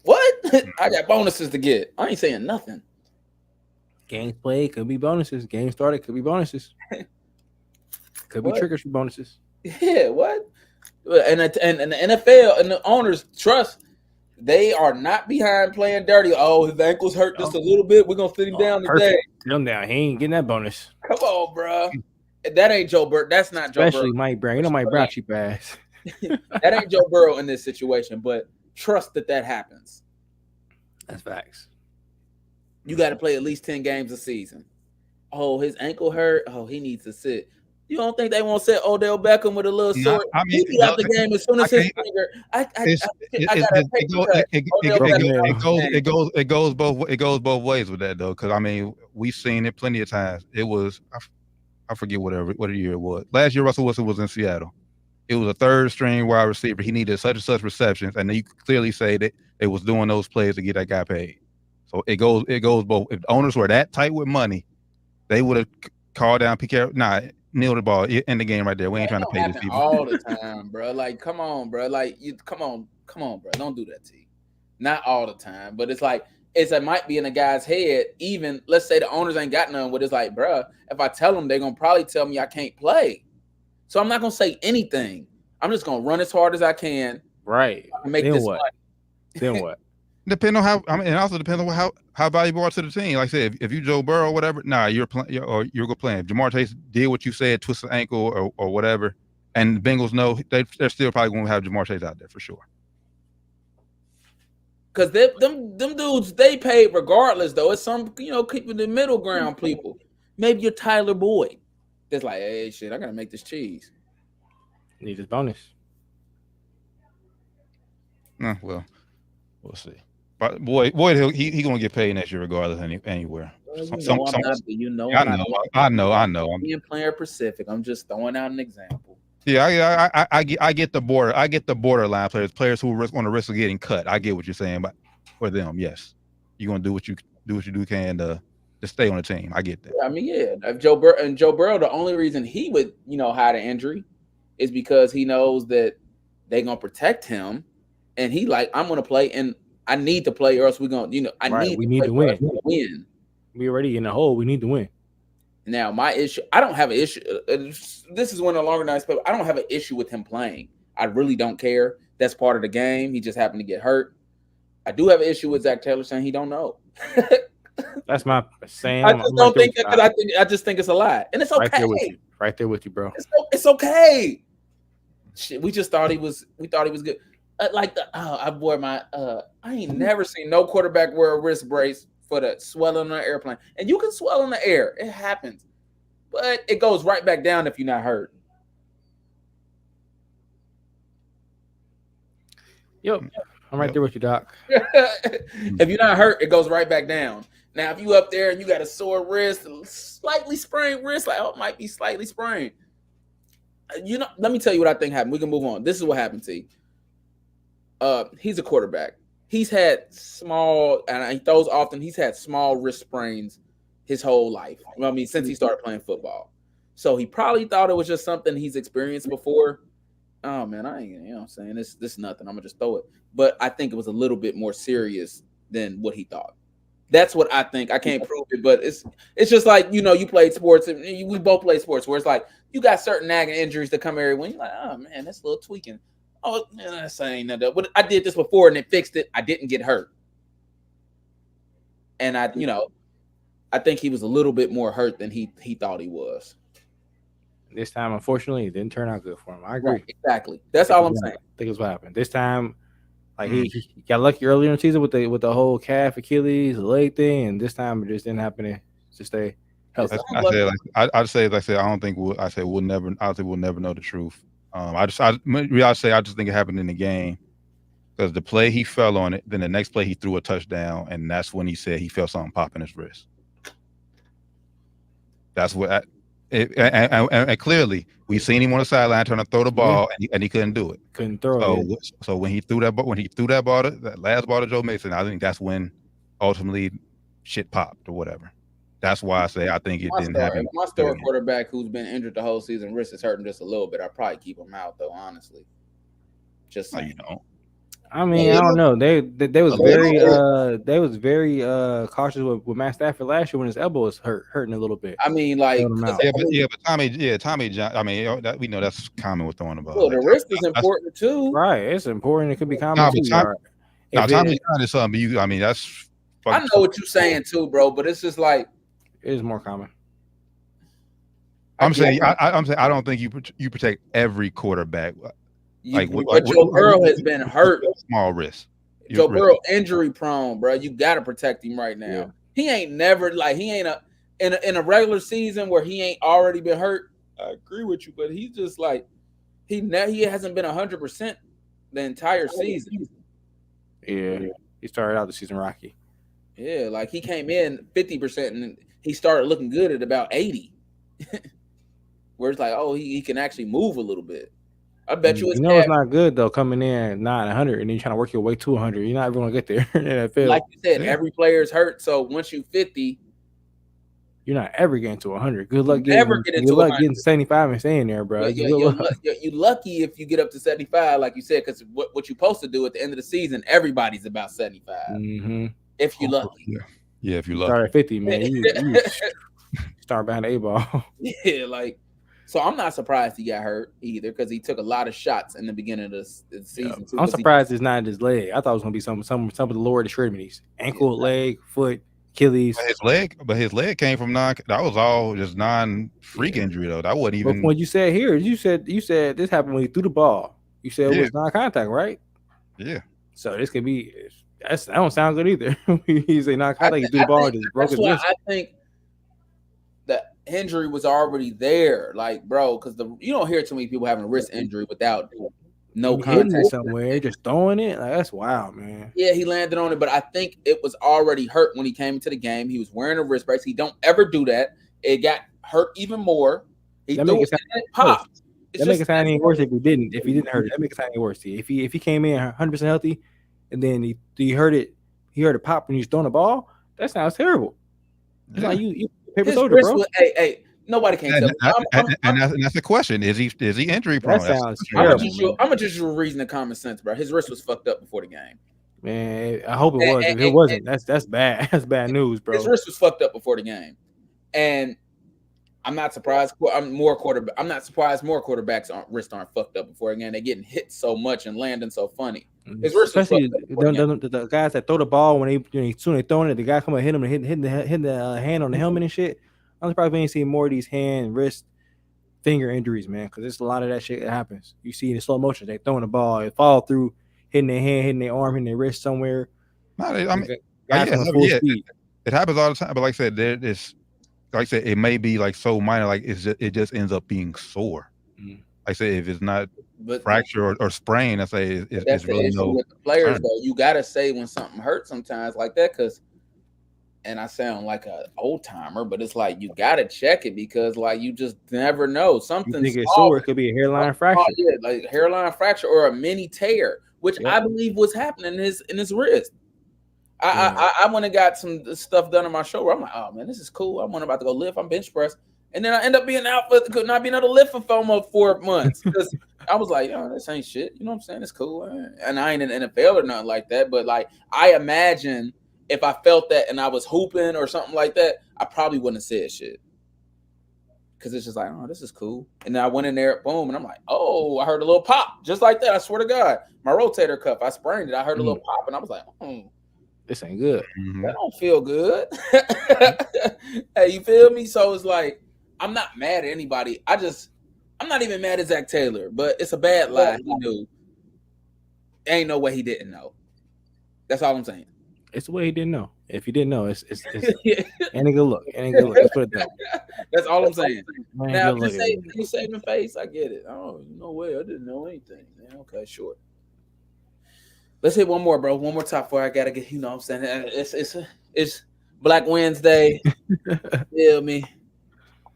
Speaker 5: What? I got bonuses to get. I ain't saying nothing.
Speaker 6: Games played could be bonuses. Games started could be bonuses. Could be triggers for bonuses.
Speaker 5: Yeah, what? And the NFL and the owners trust. They are not behind playing dirty. Oh, his ankles hurt just a little bit. We're gonna sit him down today.
Speaker 6: Sit him down. He ain't getting that bonus.
Speaker 5: Come on, bro. That ain't Joe Burrow. That's not Joe Burrow.
Speaker 6: Especially Mike Brown. You know Mike Brown cheap ass.
Speaker 5: That ain't Joe Burrow in this situation. But trust that happens.
Speaker 6: That's facts.
Speaker 5: You got to play at least 10 games a season. Oh, his ankle hurt. Oh, he needs to sit. You don't think they won't set Odell Beckham with a little sword? He be out the game as soon as his finger.
Speaker 4: It goes both ways with that though, because we've seen it plenty of times. It was I forget what year it was. Last year Russell Wilson was in Seattle. It was a third string wide receiver. He needed such and such receptions, and then you could clearly say that they was doing those plays to get that guy paid. So it goes both. If the owners were that tight with money, they would have called down kneel the ball in the game right there. We ain't trying to pay this people
Speaker 5: all the time, bro. Like, come on, bro. Like, come on, bro. Don't do that, T. Not all the time, but it's like it might be in a guy's head. Even let's say the owners ain't got none, but it's like, bro, if I tell them, they're gonna probably tell me I can't play. So I'm not gonna say anything. I'm just gonna run as hard as I can.
Speaker 6: Right.
Speaker 5: Make
Speaker 6: then
Speaker 5: this
Speaker 6: what?
Speaker 5: money.
Speaker 6: Then what?
Speaker 4: Depend on how. It also depends on how valuable you are to the team. Like I said, if you Joe Burrow or whatever, you're playing or you're good playing. Jamar Chase did what you said, twist the ankle or whatever, and the Bengals know they're still probably going to have Jamar Chase out there for sure.
Speaker 5: Because them dudes, they paid regardless though. It's some keeping the middle ground people. Maybe you're Tyler Boyd. That's like, hey, shit, I gotta make this cheese.
Speaker 6: Need this bonus.
Speaker 4: Well, we'll see. But Boyd, he gonna get paid next year regardless anywhere. I know.
Speaker 5: I'm being player specific. I'm just throwing out an example.
Speaker 4: Yeah, I get the border. I get the borderline players who on the risk of getting cut. I get what you're saying, but for them, yes, you're gonna do what you can to stay on the team. I get that.
Speaker 5: If Joe Burrow, the only reason he would hide an injury is because he knows that they're gonna protect him, and he like, I'm gonna play and I need to play, or else we're gonna, we need to win.
Speaker 6: We already in the hole. We need to win.
Speaker 5: Now, my issue, I don't have an issue. This is one of the longer nights, but I don't have an issue with him playing. I really don't care. That's part of the game. He just happened to get hurt. I do have an issue with Zach Taylor saying he don't know.
Speaker 6: That's my saying.
Speaker 5: I just don't think that because I just think it's a lie, and it's okay.
Speaker 6: Right there with you, bro.
Speaker 5: It's okay. Shit, we just thought he was. We thought he was good. I wore my. I ain't never seen no quarterback wear a wrist brace for the swelling on an airplane. And you can swell in the air. It happens. But it goes right back down if you're not hurt.
Speaker 6: Yo, I'm right there with you, Doc.
Speaker 5: If you're not hurt, it goes right back down. Now, if you up there and you got a sore wrist, slightly sprained wrist, like, it might be slightly sprained. Let me tell you what I think happened. We can move on. This is what happened to you. He's a quarterback. He's had small, and he throws often. He's had small wrist sprains his whole life. Since he started playing football. So he probably thought it was just something he's experienced before. oh man, I ain't, you know what I'm saying? This nothing. I'm gonna just throw it. But I think it was a little bit more serious than what he thought. That's what I think. I can't prove it, but it's just like, you know, you played sports and we both play sports where it's like you got certain nagging injuries that come every when you're like, oh man, that's a little tweaking. Oh, man, that's ain't nothing. But I did this before and it fixed it. I didn't get hurt. And I think he was a little bit more hurt than he thought he was.
Speaker 6: This time, unfortunately, it didn't turn out good for him. I agree.
Speaker 5: Right, exactly. That's all I'm saying.
Speaker 6: I think it's what happened. This time, like he got lucky earlier in the season with the whole calf, Achilles, the leg thing, and this time it just didn't happen to stay healthy.
Speaker 4: I'd say I don't think we'll never. I think we'll never know the truth. I just think it happened in the game because the play he fell on it, then the next play he threw a touchdown, and that's when he said he felt something pop in his wrist. That's what. And clearly, we seen him on the sideline trying to throw the ball, and he couldn't do it.
Speaker 6: Couldn't throw it.
Speaker 4: So when he threw that ball, that last ball to Joe Mixon, I think that's when ultimately shit popped or whatever. That's why I say I think it didn't happen.
Speaker 5: My star quarterback who's been injured the whole season, wrist is hurting just a little bit. I'd probably keep him out though, honestly. Just saying.
Speaker 6: I mean, I don't know. They was very cautious with Matt Stafford last year when his elbow was hurting a little bit.
Speaker 5: I mean, like
Speaker 4: but Tommy John. I mean, we know that's common with throwing the ball.
Speaker 5: Well, the wrist is important too,
Speaker 6: right? It's important. It could be common too.
Speaker 4: Tommy John is something. I mean, that's.
Speaker 5: I know what you're saying too, bro, but it's just like
Speaker 6: it is more common.
Speaker 4: I'm saying I don't think you protect every quarterback.
Speaker 5: But Joe Burrow has been hurt.
Speaker 4: Small risk.
Speaker 5: Joe Burrow injury prone, bro. You got to protect him right now. Yeah. He ain't never in a regular season where he ain't already been hurt. I agree with you, but he's just like he hasn't been 100% the entire season.
Speaker 6: Yeah, he started out the season rocky.
Speaker 5: Yeah, like he came in 50% and he started looking good at about 80. Where it's like, oh, he can actually move a little bit. I bet you
Speaker 6: it's not good though coming in not 100 and then trying to work your way to 100. You're not ever gonna get there in the NFL.
Speaker 5: Like you said, every player is hurt. So once you 50,
Speaker 6: you're not ever getting to 100. Good luck getting 75 and staying there, bro.
Speaker 5: You're lucky if you get up to 75, like you said, because what you're supposed to do at the end of the season, everybody's about 75.
Speaker 6: Mm-hmm.
Speaker 5: If you're lucky.
Speaker 4: Yeah, if you're lucky.
Speaker 6: Start at 50, man. You start behind the A-ball.
Speaker 5: Yeah, like. So I'm not surprised he got hurt either because he took a lot of shots in the beginning of the season.
Speaker 6: I'm surprised it's not his leg. I thought it was gonna be some of the lower extremities, ankle, leg, foot, Achilles.
Speaker 4: But his leg came from that was all just non-freak injury though. That wasn't even.
Speaker 6: But when you said here, you said this happened when he threw the ball. You said it was non-contact, right?
Speaker 4: Yeah.
Speaker 6: So this could be. That don't sound good either. He say non-contact. He threw the ball, just broke his wrist.
Speaker 5: I think the injury was already there, like, bro, because you don't hear too many people having a wrist injury without no contact
Speaker 6: somewhere, just throwing it. Like, that's wild, man.
Speaker 5: Yeah, he landed on it, but I think it was already hurt when he came into the game. He was wearing a wrist brace. He don't ever do that. It got hurt even more. He threw it and it popped.
Speaker 6: That makes it sound any worse if he didn't hurt it. That makes it sound any worse. If he came in 100% healthy and then he heard it pop when he was throwing the ball, that sounds terrible. It's like you paper soda, bro.
Speaker 5: Hey, nobody can tell.
Speaker 4: And that's the question: is he injury prone?
Speaker 6: That sounds terrible.
Speaker 5: I'm gonna just use reason and common sense, bro. His wrist was fucked up before the game.
Speaker 6: Man, I hope it was. If it wasn't, that's bad. That's bad news, bro.
Speaker 5: His wrist was fucked up before the game, and I'm not surprised. I'm not surprised more quarterbacks' wrists aren't fucked up before again. They're getting hit so much and landing so funny. His wrist, especially
Speaker 6: the guys that throw the ball when they throwing it, the guy come and hit him and hitting the hand on the helmet and shit. I'm surprised we ain't seen more of these hand, wrist, finger injuries, man. Because there's a lot of that shit that happens. You see in slow motion, they throwing the ball, it fall through, hitting their hand, hitting their arm, hitting their wrist somewhere.
Speaker 4: It happens all the time. But like I said, it may be like so minor, like it just ends up being sore. Like I said, if it's not fracture or sprain, I say it's really no.
Speaker 5: With the players though, you gotta say when something hurts sometimes like that, because. And I sound like an old timer, but it's like you gotta check it because like you just never know. Something
Speaker 6: you think it's sore, it could be a hairline fracture.
Speaker 5: Yeah, like hairline fracture or a mini tear, which I believe was happening in his wrist. I went and got some stuff done on my shoulder. I'm like, oh man, this is cool. I'm about to go lift. I'm bench press, And then I end up being out for could not being able to live for almost 4 months because I was like, oh, this ain't shit. You know what I'm saying? It's cool. And I ain't in the NFL or nothing like that. But like, I imagine if I felt that and I was hooping or something like that, I probably wouldn't have said shit. Because it's just like, oh, this is cool. And then I went in there, boom, and I'm like, oh, I heard a little pop. Just like that. I swear to God. My rotator cuff, I sprained it. I heard a little pop, and I was like,
Speaker 6: this ain't good.
Speaker 5: That don't feel good. Hey, you feel me? So it's like, I'm not mad at anybody. I'm not even mad at Zach Taylor, but it's a bad lie. He knew. Ain't no way he didn't know. That's all I'm saying.
Speaker 6: It's the way he didn't know. If he didn't know, it's ain't a good look. Ain't a good look. Let's put it that way.
Speaker 5: That's all I'm saying. Now, if you saving face, I get it. Oh, no way. I didn't know anything. Man, okay, sure. Let's hit one more, bro. One more top four. I gotta get. You know what I'm saying? It's Black Wednesday. Feel me?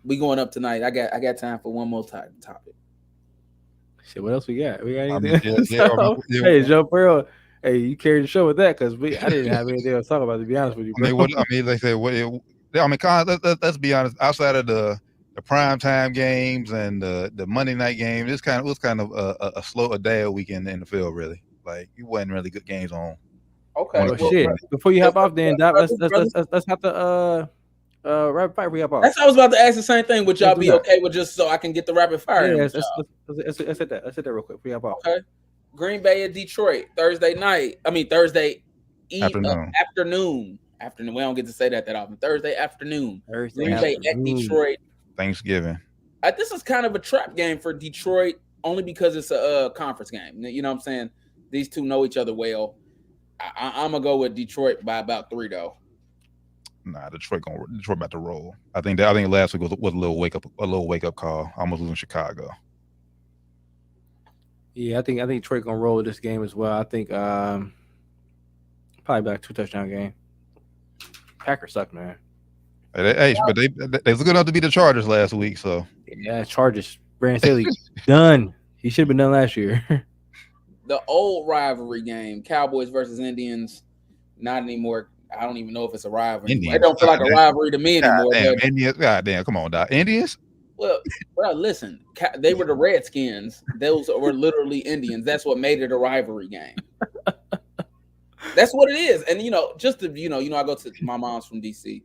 Speaker 5: We going up tonight. I got time for one more topic.
Speaker 6: Shit, what else we got? We got anything? Hey, Joe Burrow. Hey, you carried the show with that because I didn't have anything else to talk about. To be honest with you, bro.
Speaker 4: Like I said, let's be honest. Outside of the prime time games and the Monday night games, it was kind of a day weekend in the field. Really, like it wasn't really good games on.
Speaker 5: Okay.
Speaker 6: Well, shit. Before you hop off, then Doc, let's have to rapid fire. We hop off.
Speaker 5: That's I was about to ask the same thing. Would y'all be okay with just so I can get the rapid fire?
Speaker 6: Yeah, let's hit that. Let's hit that real quick. We hop off.
Speaker 5: Okay. Green Bay and Detroit Thursday afternoon. We don't get to say that often. Thursday afternoon. Green Bay at Detroit.
Speaker 4: Thanksgiving.
Speaker 5: This is kind of a trap game for Detroit only because it's a conference game. You know what I'm saying? These two know each other well. I'm gonna go with Detroit by about 3 though.
Speaker 4: Nah, Detroit about to roll. I think last week was a little wake up call. Almost losing Chicago.
Speaker 6: Yeah, I think Detroit gonna roll this game as well. I think probably about a 2-touchdown game. Packers suck, man.
Speaker 4: But they was good enough to beat the Chargers last week. So
Speaker 6: yeah, Chargers. Brandon Staley done. He should have been done last year.
Speaker 5: The old rivalry game, Cowboys versus Indians, not anymore. I don't even know if it's a rivalry. It don't feel like a rivalry to me anymore.
Speaker 4: Indians, goddamn, come on, Doc. Indians?
Speaker 5: Well, listen, they were the Redskins. Those were literally Indians. That's what made it a rivalry game. That's what it is. And, just to, I go to my mom's from D.C.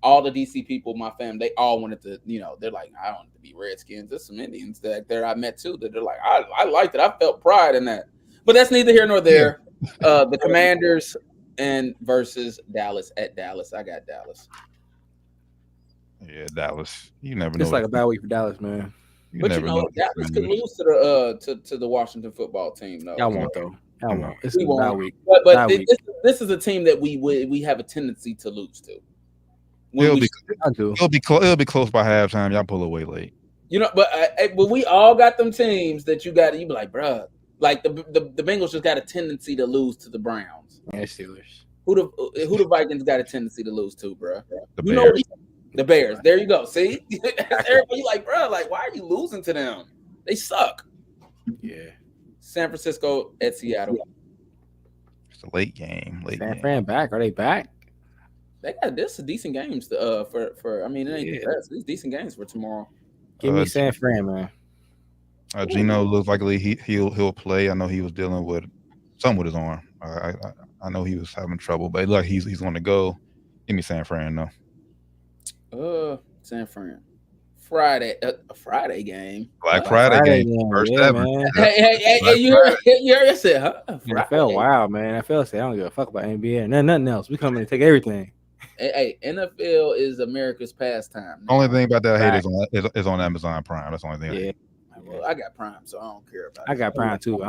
Speaker 5: All the D.C. people, my family, they all wanted to, they're like, I don't want to be Redskins. There's some Indians that I met, too, that they're like, I liked it. I felt pride in that. But that's neither here nor there. Yeah. The Commanders versus Dallas at Dallas. I got Dallas.
Speaker 4: Yeah, Dallas. You never know.
Speaker 6: It's like a bad week for Dallas, man.
Speaker 5: But Dallas could lose to the Washington football team, though.
Speaker 6: Y'all won't, though. Y'all won't. It's a bad week.
Speaker 5: But this is a team that we have a tendency to lose to.
Speaker 4: It'll be close by halftime. Y'all pull away late.
Speaker 5: But we all got them teams that you be like, bruh. Like the Bengals just got a tendency to lose to the Browns.
Speaker 6: Yeah, Steelers.
Speaker 5: Who the Vikings got a tendency to lose to, bruh?
Speaker 4: The
Speaker 5: Bears. There you go. See, everybody like, bruh, like, why are you losing to them? They suck.
Speaker 6: Yeah.
Speaker 5: San Francisco at Seattle.
Speaker 4: It's a late game.
Speaker 6: San Fran back? Are they back?
Speaker 5: They got this decent games for. I mean, it ain't the best. These decent games for tomorrow.
Speaker 6: Give me San Fran, man.
Speaker 4: Gino looks like he'll play. I know he was dealing with something with his arm. I know he was having trouble, but look, he's going to go. Give me San Fran though.
Speaker 5: San Fran. A Friday game.
Speaker 4: Black Friday game. First ever.
Speaker 5: Hey, you heard it said, huh?
Speaker 6: NFL, wow, man. NFL said, I don't give a fuck about NBA and nothing else. We come in and take everything.
Speaker 5: Hey, NFL is America's pastime.
Speaker 4: Only thing about that I hate is on Amazon Prime. That's the only thing.
Speaker 5: Yeah. Well, I got Prime, so I don't care about it.
Speaker 6: I got Prime too.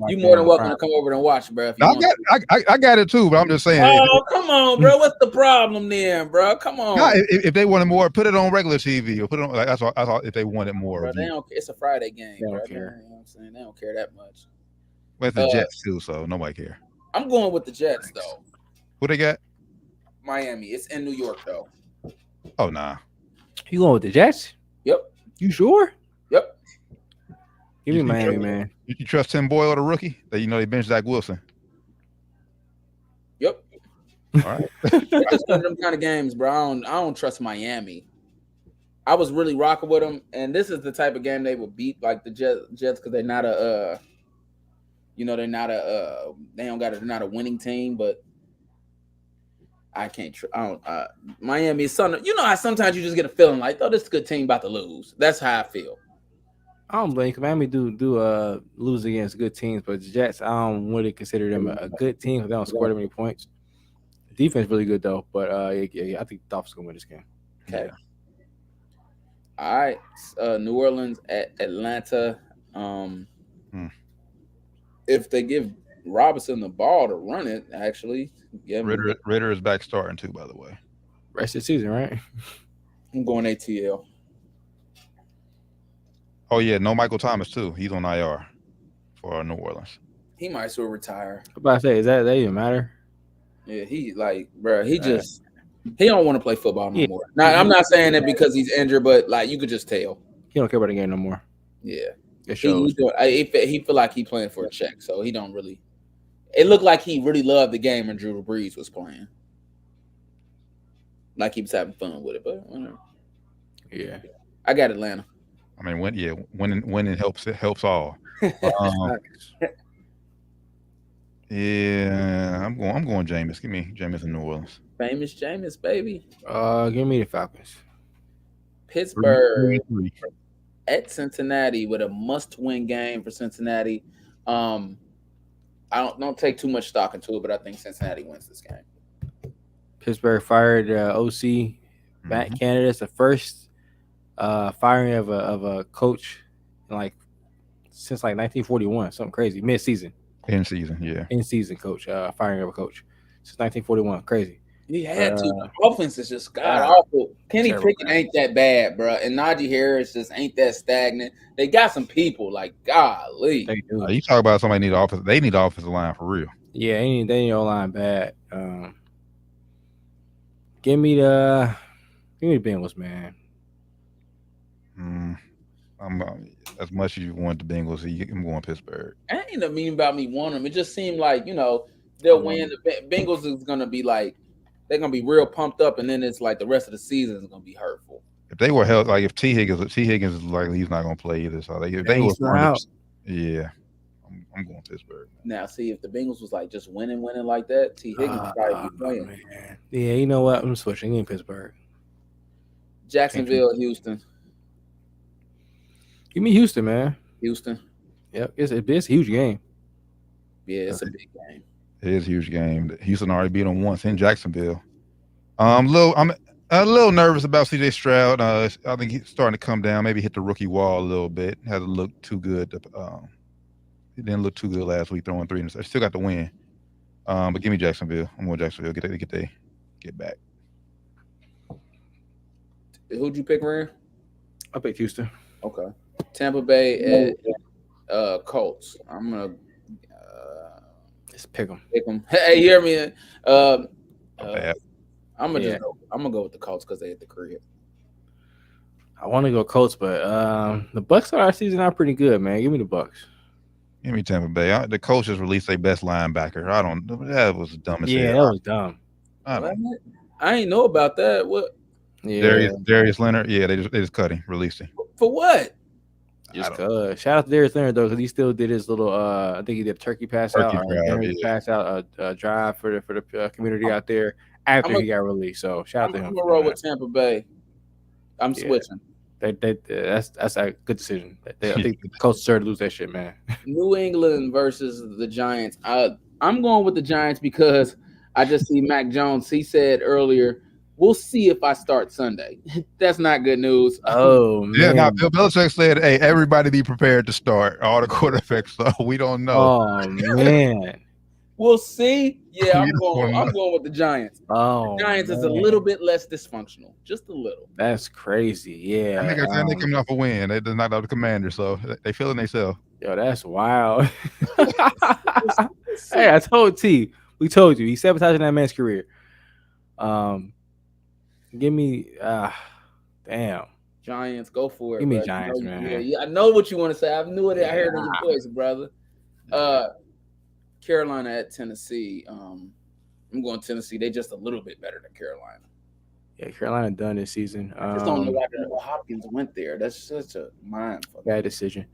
Speaker 5: You more than welcome to come over and watch, bro.
Speaker 4: I got it too, but I'm just saying.
Speaker 5: Oh, come on, bro. What's the problem then, bro? Come on.
Speaker 4: No, if they wanted more, put it on regular TV or put it on. Like, that's all. If they wanted more,
Speaker 5: bro, they don't. It's a Friday game.
Speaker 6: They
Speaker 5: don't
Speaker 6: care.
Speaker 5: You know what I'm saying? They don't care that much.
Speaker 4: With the Jets too, so nobody care.
Speaker 5: I'm going with the Jets though.
Speaker 4: Who they got?
Speaker 5: Miami. It's in New York though.
Speaker 4: Oh nah.
Speaker 6: You going with the Jets?
Speaker 5: Yep.
Speaker 6: You sure?
Speaker 5: Yep.
Speaker 6: Give me Miami, man.
Speaker 4: You trust Tim Boyle, the rookie? That they benched Zach Wilson.
Speaker 5: Yep.
Speaker 4: All right.
Speaker 5: It's just one of them kind of games, bro. I don't trust Miami. I was really rocking with them, and this is the type of game they would beat like the Jets because they're not a they're not a they're not a winning team, but I can't. Miami is something. You know how sometimes you just get a feeling like, oh, this is a good team about to lose. That's how I feel.
Speaker 6: I don't blame Miami do lose against good teams, but the Jets, I don't really consider them a good team because they don't score that many points. Defense really good though, but I think the Dolphins gonna win this game.
Speaker 5: Okay. Yeah. All right, New Orleans at Atlanta. If they give Robinson the ball to run it, actually,
Speaker 4: Ritter is back starting too. By the way,
Speaker 6: rest of the season, right?
Speaker 5: I'm going ATL.
Speaker 4: Oh yeah, no Michael Thomas too. He's on IR for New Orleans.
Speaker 5: He might as well retire.
Speaker 6: What about to say, is that even matter?
Speaker 5: Yeah, he don't want to play football no more. Now, I'm not saying that because he's injured, but like you could just tell
Speaker 6: he don't care about the game no more.
Speaker 5: Yeah, it shows. He feel like he playing for a check, so he don't really. It looked like he really loved the game when Drew Brees was playing. Like he was having fun with it, but whatever.
Speaker 6: Yeah,
Speaker 5: I got Atlanta.
Speaker 4: I mean, winning helps. It helps all. Yeah, I'm going Jameis. Give me Jameis in New Orleans.
Speaker 5: Famous Jameis, baby.
Speaker 6: Give me the Falcons.
Speaker 5: Pittsburgh at Cincinnati with a must-win game for Cincinnati. I don't take too much stock into it, but I think Cincinnati wins this game.
Speaker 6: Pittsburgh fired OC Matt Canada. It's the first firing of a coach since 1941. Something crazy. Mid-season.
Speaker 4: In season
Speaker 6: coach. Firing of a coach since 1941. Crazy.
Speaker 5: He had to. Offense is just god awful. Kenny Pickett ain't that bad, bro, and Najee Harris just ain't that stagnant. They got some people like golly.
Speaker 6: They do.
Speaker 4: You talk about somebody need offense. They need offensive line for real.
Speaker 6: Yeah, they need O-line bad. Give me the Bengals, man.
Speaker 4: As much as you want the Bengals, I'm going Pittsburgh.
Speaker 5: I ain't mean about me wanting them. It just seemed like they'll win. The Bengals is gonna be like they're gonna be real pumped up, and then it's like the rest of the season is gonna be hurtful.
Speaker 4: If they were held, like if T Higgins is likely he's not gonna play either. So if they were out, yeah, I'm going Pittsburgh.
Speaker 5: Now, see if the Bengals was like just winning like that, T Higgins would probably be playing.
Speaker 6: Man. Yeah, you know what? I'm switching in Pittsburgh.
Speaker 5: Jacksonville, Houston.
Speaker 6: Give me Houston, man.
Speaker 5: Houston.
Speaker 6: Yep, it's a huge game.
Speaker 5: Yeah, it's a big game.
Speaker 4: It is a huge game. Houston already beat them once in Jacksonville. I'm a little nervous about CJ Stroud. I think he's starting to come down. Maybe hit the rookie wall a little bit. Hasn't looked too good. He didn't look too good last week throwing 3 interceptions. Still got the win. But give me Jacksonville. I'm going Jacksonville. Get back.
Speaker 5: Who'd you pick, Ryan?
Speaker 6: I picked Houston.
Speaker 5: Okay. Tampa Bay at Colts. I'm gonna
Speaker 6: just pick them.
Speaker 5: Hey, you hear me? I'm gonna go with the Colts because they hit the crib.
Speaker 6: I want to go Colts, but the Bucks our season are pretty good, man. Give me the Bucks.
Speaker 4: Give me Tampa Bay. The Colts just released their best linebacker. That was dumb as hell.
Speaker 6: Yeah, that was dumb.
Speaker 5: I ain't know about that. What?
Speaker 6: Yeah.
Speaker 4: Darius Leonard. Yeah, they just cut him, released him.
Speaker 5: For what?
Speaker 6: Just shout out to Darius Leonard though, because he still did his little. I think he did a pass out drive for the community out there after he got released. So shout out to him.
Speaker 5: I'm gonna roll with Tampa Bay. I'm switching.
Speaker 6: That's a good decision. I think the Colts deserve to lose that shit, man.
Speaker 5: New England versus the Giants. I'm going with the Giants because I just see Mac Jones. He said earlier, we'll see if I start Sunday. That's not good news.
Speaker 6: Oh, man.
Speaker 4: Yeah, now Bill Belichick said, hey, everybody be prepared to start. All the quarterbacks, so we don't know.
Speaker 6: Oh, man.
Speaker 5: We'll see. Yeah, I'm going with the Giants.
Speaker 6: Oh,
Speaker 5: the Giants is a little bit less dysfunctional. Just a little.
Speaker 6: That's crazy. Yeah.
Speaker 4: I think they're coming off a win. They just knocked out the Commanders, so they feeling themselves.
Speaker 6: Yo, that's wild. Hey, I told T. We told you. He's sabotaging that man's career. Give me damn.
Speaker 5: Giants, go for it.
Speaker 6: Give me Giants, man.
Speaker 5: Yeah, I know what you want to say. I knew it. I heard it in your voice, brother. Carolina at Tennessee. I'm going Tennessee. They just a little bit better than Carolina.
Speaker 6: Yeah, Carolina done this season.
Speaker 5: I just don't know why Hopkins went there. That's such a mind fuck.
Speaker 6: Bad decision.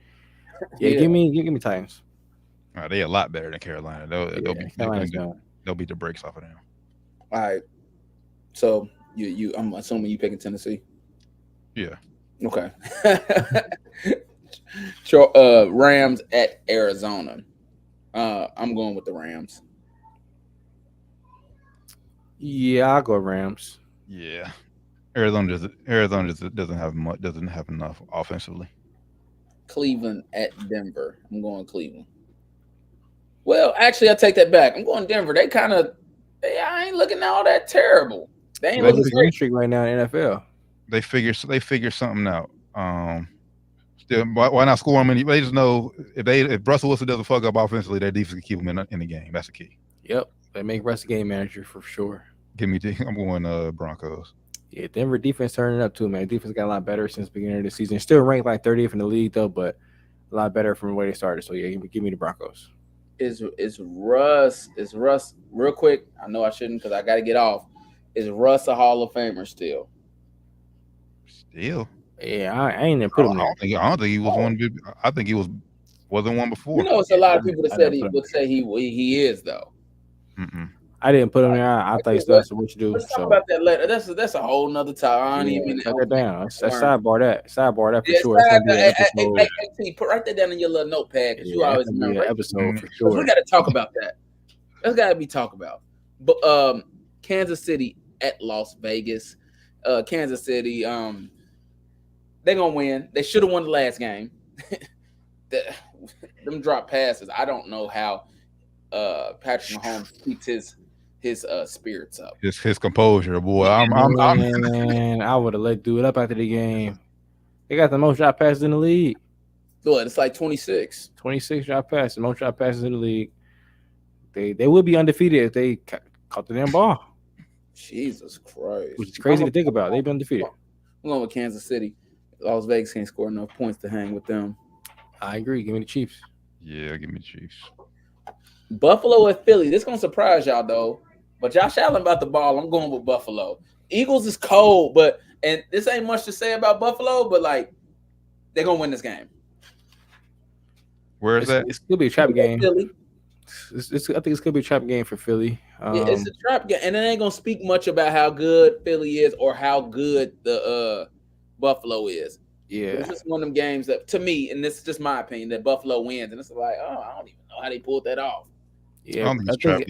Speaker 6: Yeah, give me Titans.
Speaker 4: They a lot better than Carolina. They'll beat the brakes off of them.
Speaker 5: All right. So I'm assuming you picking Tennessee.
Speaker 4: Yeah.
Speaker 5: Okay. Rams at Arizona. I'm going with the Rams.
Speaker 6: Yeah, I'll go Rams.
Speaker 4: Yeah. Arizona doesn't have enough offensively.
Speaker 5: Cleveland at Denver. I'm going Cleveland. Well, actually, I take that back. I'm going Denver. I ain't looking all that terrible. They ain't looking
Speaker 6: great streak right now in the NFL.
Speaker 4: They figure something out. Still, why not score them? They just know if Russell Wilson doesn't fuck up offensively, their defense can keep them in the game. That's the key.
Speaker 6: Yep, they make Russ a game manager for sure.
Speaker 4: I'm going Broncos.
Speaker 6: Yeah, Denver defense turning up too, man. Defense got a lot better since the beginning of the season. Still ranked like 30th in the league though, but a lot better from the way they started. So yeah, give me the Broncos.
Speaker 5: Is Russ real quick? I know I shouldn't because I got to get off. Is Russ a Hall of Famer still?
Speaker 4: Still?
Speaker 6: Yeah, I ain't even put him there.
Speaker 4: I don't think he was one. I think he wasn't one before.
Speaker 5: You know, it's a lot of people that said he would say he is though.
Speaker 4: Mm-mm.
Speaker 6: I didn't put him there. I thought he still has what you do.
Speaker 5: Let's talk about that later. That's a whole nother time. I don't even
Speaker 6: cut that down. Let's sidebar that for sure.
Speaker 5: Hey, put write that down in your little notepad because you always remember
Speaker 6: episode for sure.
Speaker 5: We got to talk about that. That's got to be talked about. But Kansas City at Las Vegas. Kansas City, they're gonna win. They should have won the last game. Them drop passes. I don't know how Patrick Mahomes keeps his spirits up.
Speaker 4: His composure, boy.
Speaker 6: I would have let do it up after the game. They got the most drop passes in the league.
Speaker 5: Good. It's like 26.
Speaker 6: 26 drop passes. The most drop passes in the league. They would be undefeated if they caught the damn ball.
Speaker 5: Jesus Christ.
Speaker 6: Which is crazy to think about. They've been undefeated.
Speaker 5: I'm going with Kansas City. Las Vegas can't score enough points to hang with them.
Speaker 6: I agree. Give me the Chiefs.
Speaker 4: Yeah, give me the Chiefs.
Speaker 5: Buffalo at Philly. This gonna surprise y'all though. But Josh Allen about the ball. I'm going with Buffalo. Eagles is cold, and this ain't much to say about Buffalo, but like they're gonna win this game.
Speaker 4: Where is that?
Speaker 6: It's gonna be a trap game.
Speaker 5: Philly.
Speaker 6: I think it's gonna be a trap game for Philly.
Speaker 5: It's a trap game, and it ain't gonna speak much about how good Philly is or how good the Buffalo is.
Speaker 6: Yeah,
Speaker 5: it's just one of them games that, to me, and this is just my opinion, that Buffalo wins, and it's like, I don't even know how they pulled that off.
Speaker 6: Yeah,
Speaker 4: I think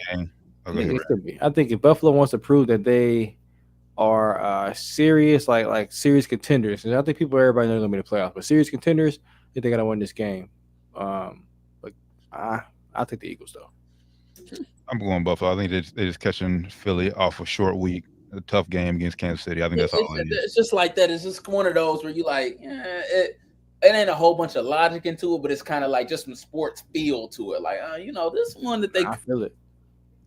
Speaker 4: game.
Speaker 6: It could be. I think if Buffalo wants to prove that they are serious, like serious contenders, and I think everybody knows they're gonna be in the playoffs, but serious contenders, I think they gotta win this game. But I'll take the Eagles though.
Speaker 4: I'm going Buffalo. I think they're just catching Philly off a short week. A tough game against Kansas City. I think that's all it is.
Speaker 5: It's just like that. It's just one of those where you like, it ain't a whole bunch of logic into it, but it's kind of like just some sports feel to it. Like, this one that
Speaker 6: I feel it.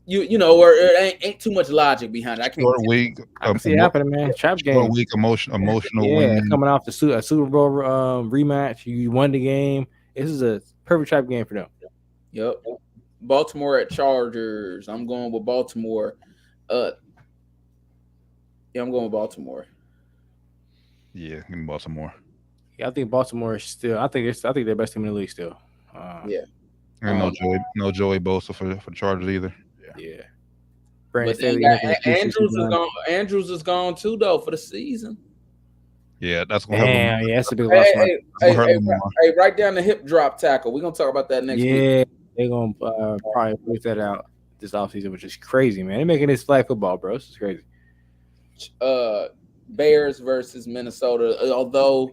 Speaker 5: Or it ain't too much logic behind it. I can't.
Speaker 4: Short week.
Speaker 6: I can see it happening, man. Trap game.
Speaker 4: Short week, emotional win.
Speaker 6: Coming off a Super Bowl rematch, you won the game. This is a perfect trap game for them.
Speaker 5: Yep. Baltimore at Chargers. I'm going with Baltimore. Yeah, I'm going with Baltimore.
Speaker 4: Yeah, give me Baltimore.
Speaker 6: Yeah, I think Baltimore is still. I think they're the best team in the league still.
Speaker 5: Yeah.
Speaker 4: And no Joey Bosa for the Chargers either.
Speaker 6: Yeah.
Speaker 5: Andrews is gone too though for the season.
Speaker 4: Yeah, that's gonna help.
Speaker 6: Yeah, that's a big loss.
Speaker 5: Hey, write down the hip drop tackle. We're gonna talk about that next week.
Speaker 6: Yeah, they're gonna probably push that out this offseason, which is crazy, man. They're making this flag football, bro. This is crazy.
Speaker 5: Bears versus Minnesota. Although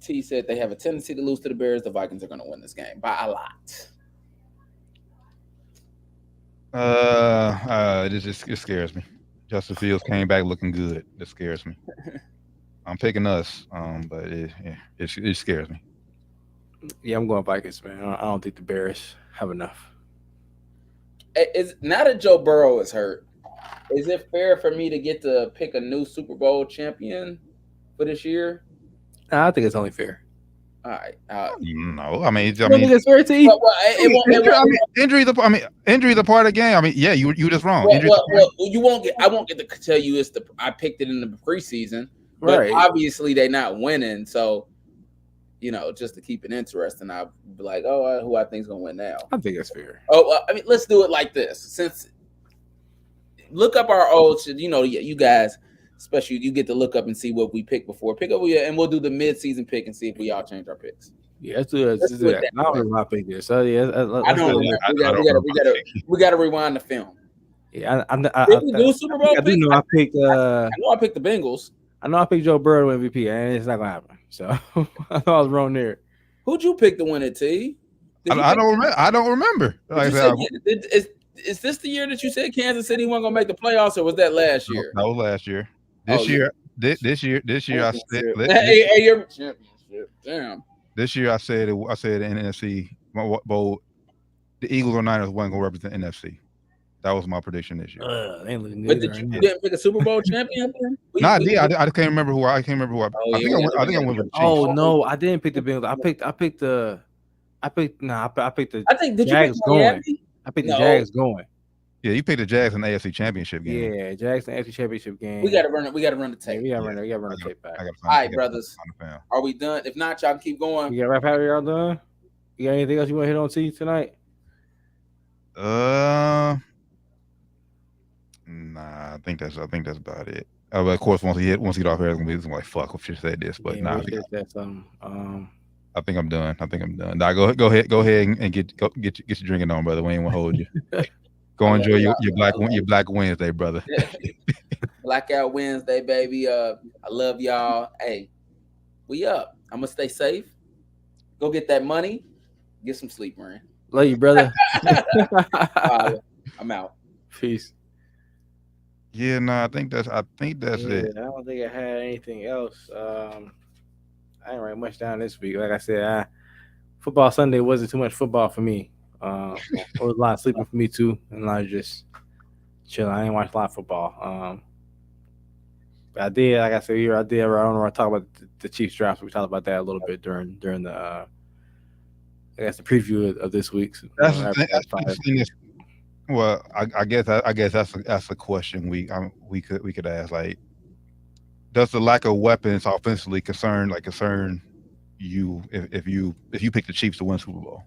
Speaker 5: T said they have a tendency to lose to the Bears, the Vikings are going to win this game by a lot.
Speaker 4: It scares me. Justin Fields came back looking good. It scares me. I'm picking us, but it scares me.
Speaker 6: Yeah, I'm going Vikings, man. I don't think the Bears have enough.
Speaker 5: Now that Joe Burrow is hurt, is it fair for me to get to pick a new Super Bowl champion for this year?
Speaker 6: I think it's only fair.
Speaker 5: All right.
Speaker 4: No, I mean,
Speaker 6: it's fair to
Speaker 5: well,
Speaker 4: injuries are part of the game. I mean, yeah, you just wrong.
Speaker 5: Well, you won't get. I won't get to tell you I picked it in the preseason, but
Speaker 6: right.
Speaker 5: obviously they're not winning. So, just to keep it interesting, I'll be like, who I think is gonna win now?
Speaker 6: I think that's fair.
Speaker 5: Let's do it like this. Since look up our old shit. You guys. Especially you get to look up and see what we picked before. Pick up and we'll do the mid-season pick and see if we all change our picks.
Speaker 6: Yeah, let's do that. I don't know how I picked this. So yeah,
Speaker 5: I don't know. We got to rewind the film.
Speaker 6: Yeah, I
Speaker 5: did we do Super Bowl?
Speaker 6: I do know I picked.
Speaker 5: I know I picked the Bengals.
Speaker 6: I know I picked Joe Burrow MVP, and it's not gonna happen. So I thought I was wrong there.
Speaker 5: Who'd you pick to win it, T?
Speaker 4: I don't remember. Like
Speaker 5: is this the year that you said Kansas City wasn't gonna make the playoffs, or was that last year?
Speaker 4: That was last year. This year, I said.
Speaker 5: Your championship. Damn.
Speaker 4: This year, I said in NFC bowl, the Eagles or Niners wasn't gonna represent NFC. That was my prediction this year.
Speaker 5: But you didn't pick a Super Bowl champion?
Speaker 4: I can't remember who. I think I went with the Chiefs.
Speaker 6: Oh no, I didn't pick the Bengals. I picked the. I picked the Jags going. I picked the Jags going.
Speaker 4: Yeah, you picked the Jags in the AFC Championship game.
Speaker 6: Yeah, Jags in the AFC Championship game.
Speaker 5: We gotta run the tape.
Speaker 6: We gotta run the tape back.
Speaker 5: All right, brothers. Are we done? If not, y'all can keep going.
Speaker 6: You got wrap out? Y'all done? You got anything else you want to hit on tonight?
Speaker 4: Nah, I think that's about it. Of course, once he get off here, it's gonna be like fuck. If you said this, but nah. I think I'm done. Nah, go ahead and get your drinking on, brother. We ain't gonna hold you. Go enjoy your Black Wednesday, brother.
Speaker 5: Blackout Wednesday, baby. I love y'all. Hey, we up. I'm gonna stay safe. Go get that money. Get some sleep, man.
Speaker 6: Love you, brother.
Speaker 5: I'm out.
Speaker 6: Peace.
Speaker 4: Yeah, no, I think that's it.
Speaker 6: I don't think I had anything else. I didn't write much down this week. Like I said, football Sunday wasn't too much football for me. It was a lot of sleeping for me too, and a lot of just chilling. I didn't watch a lot of football. But I did, like I said here, I don't want to talk about the Chiefs draft. We talked about that a little bit during the I guess the preview of this week's.
Speaker 4: That's the thing. Well, I guess that's a question we could ask. Like, does the lack of weapons offensively concern you if you pick the Chiefs to win Super Bowl?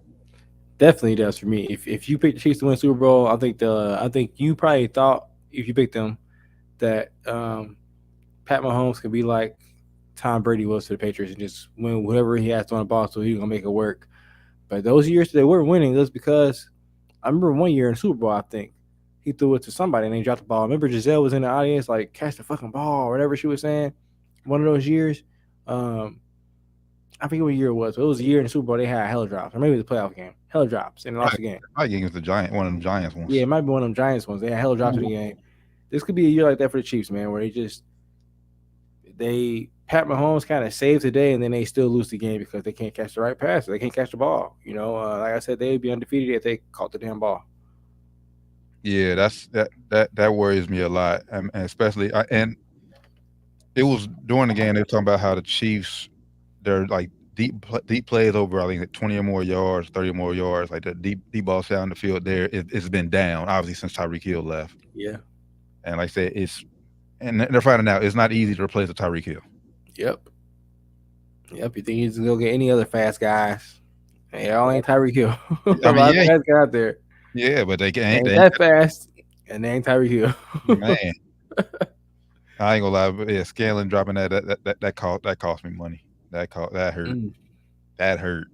Speaker 6: Definitely does for me. If you pick the Chiefs to win Super Bowl, I think you probably thought if you picked them that Pat Mahomes could be like Tom Brady was to the Patriots and just win whatever he has on the ball, so he was gonna make it work. But those years they weren't winning, it was because I remember one year in the Super Bowl, I think he threw it to somebody and they dropped the ball. I remember Giselle was in the audience, like, catch the fucking ball or whatever she was saying. One of those years. I forget what year it was. But it was a year in the Super Bowl they had hella drops. Or maybe it was the playoff game. Hella drops and they lost the game.
Speaker 4: I think it was one of them Giants ones.
Speaker 6: Yeah, it might be one of them Giants ones. They had hella drops in the game. This could be a year like that for the Chiefs, man, where Pat Mahomes kind of saved today and then they still lose the game because they can't catch the right passes. They can't catch the ball. Like I said, they'd be undefeated if they caught the damn ball.
Speaker 4: Yeah, that worries me a lot, and especially and it was during the game they were talking about how the Chiefs, they're like deep plays over, I think 20 or more yards, 30 or more yards, like the deep balls down the field there. It's been down obviously since Tyreek Hill left.
Speaker 6: Yeah,
Speaker 4: and like I said, and they're finding out it's not easy to replace a Tyreek Hill.
Speaker 6: Yep. You think you just go get any other fast guys? Hey, y'all ain't Tyreek Hill. A lot of fast guys out there.
Speaker 4: Yeah, but they ain't
Speaker 6: that fast, and they ain't Tyreek Hill.
Speaker 4: Man, I ain't gonna lie, but yeah, Scanlon dropping that cost me money. That hurt. That hurt.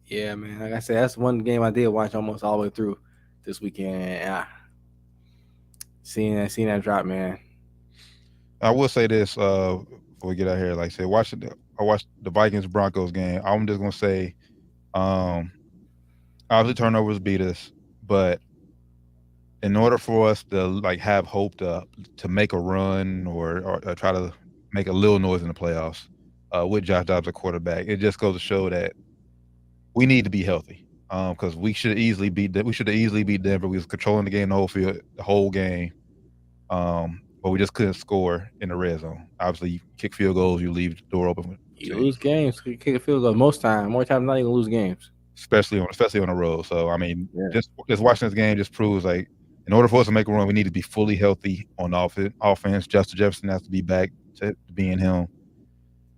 Speaker 6: Yeah, man. Like I said, that's one game I did watch almost all the way through this weekend. Seeing that drop, man.
Speaker 4: I will say this before we get out here. Like I said, I watched the Vikings Broncos game. I'm just gonna say, obviously turnovers beat us, but in order for us to like have hope to make a run or try to make a little noise in the playoffs with Josh Dobbs at quarterback, it just goes to show that we need to be healthy. Because we should have easily beat Denver. We was controlling the game the whole game. but we just couldn't score in the red zone. Obviously, you kick field goals, you leave the door open.
Speaker 6: You lose games, kick a field goal more times not even lose games,
Speaker 4: especially on the road. So I mean, just watching this game just proves like in order for us to make a run, we need to be fully healthy on offense. Justin Jefferson has to be back to being him,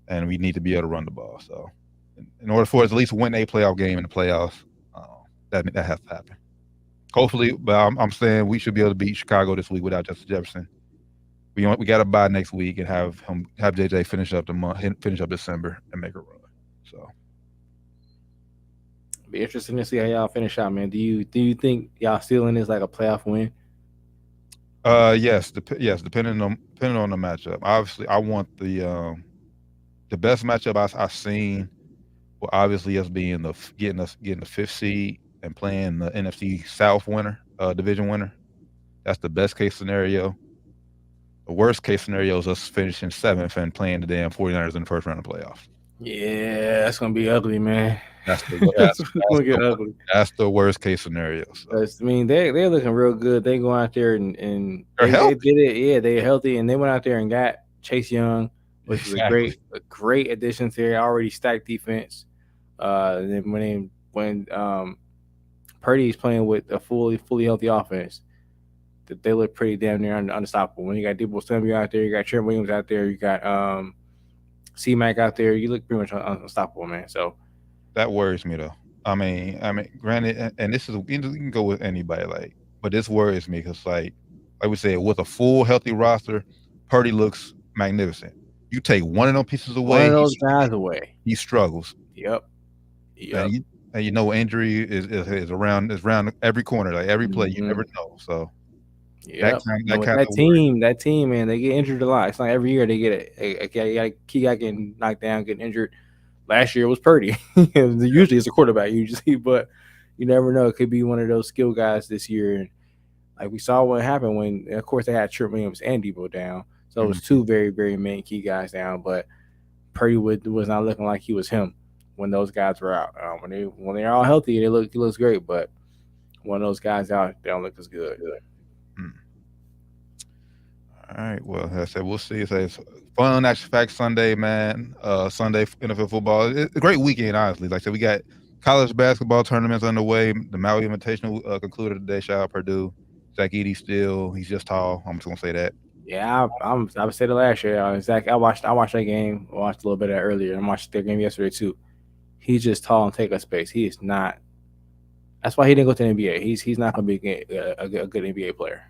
Speaker 4: and we need to be able to run the ball. So in order for us to at least win a playoff game in the playoffs, that has to happen. Hopefully, but I'm saying we should be able to beat Chicago this week without Justin Jefferson. We got to bye next week and have JJ finish up the month, finish up December, and make a run. So
Speaker 6: be interesting to see how y'all finish out, man. Do you think y'all still in this like a playoff win?
Speaker 4: Yes, depending on the matchup. Obviously, I want the best matchup I've seen. Well, obviously, us being getting the 5th seed and playing the NFC South winner, division winner. That's the best case scenario. The worst case scenario is us finishing 7th and playing the damn 49ers in the first round of playoffs.
Speaker 6: Yeah, that's gonna be ugly, man.
Speaker 4: That's ugly. That's the worst case scenario. So.
Speaker 6: I mean, they're looking real good. They go out there and they did it. Yeah, they're healthy, and they went out there and got Chase Young, which is a great addition to their already stacked defense. And then when Purdy's playing with a fully healthy offense, that they look pretty damn near unstoppable. When you got Debo Samuel out there, you got Trent Williams out there, you got C-Mac out there, you look pretty much unstoppable, man. So
Speaker 4: that worries me though. I mean, granted, and this is you can go with anybody, but this worries me because like we said, with a full healthy roster, Purdy looks magnificent. You take one of those pieces away,
Speaker 6: one of those guys away,
Speaker 4: he struggles.
Speaker 6: Yep.
Speaker 4: And you know, injury is around every corner, like every play. You never know. So
Speaker 6: that team, man, they get injured a lot. It's like every year they get a key guy getting knocked down, getting injured. Last year it was Purdy. Usually it's a quarterback, but you never know. It could be one of those skill guys this year. And like we saw what happened when, of course, they had Trent Williams and Debo down. So it was two very, very main key guys down. But Purdy was not looking like he was him when those guys were out. When they're all healthy, he looks great. But when those guys out, they don't look as good.
Speaker 4: All right. Well, as I said, we'll see. It's fun Action Facts Sunday, man. Sunday NFL football. It's a great weekend, honestly. Like I said, we got college basketball tournaments underway. The Maui Invitational concluded today. Shout out Purdue. Zach Edey still. He's just tall. I'm just gonna say that.
Speaker 6: Yeah, I said it last year. Zach, I watched that game. I watched a little bit of that earlier. I watched their game yesterday too. He's just tall and take up space. He is not. That's why he didn't go to the NBA. He's not gonna be a good NBA player.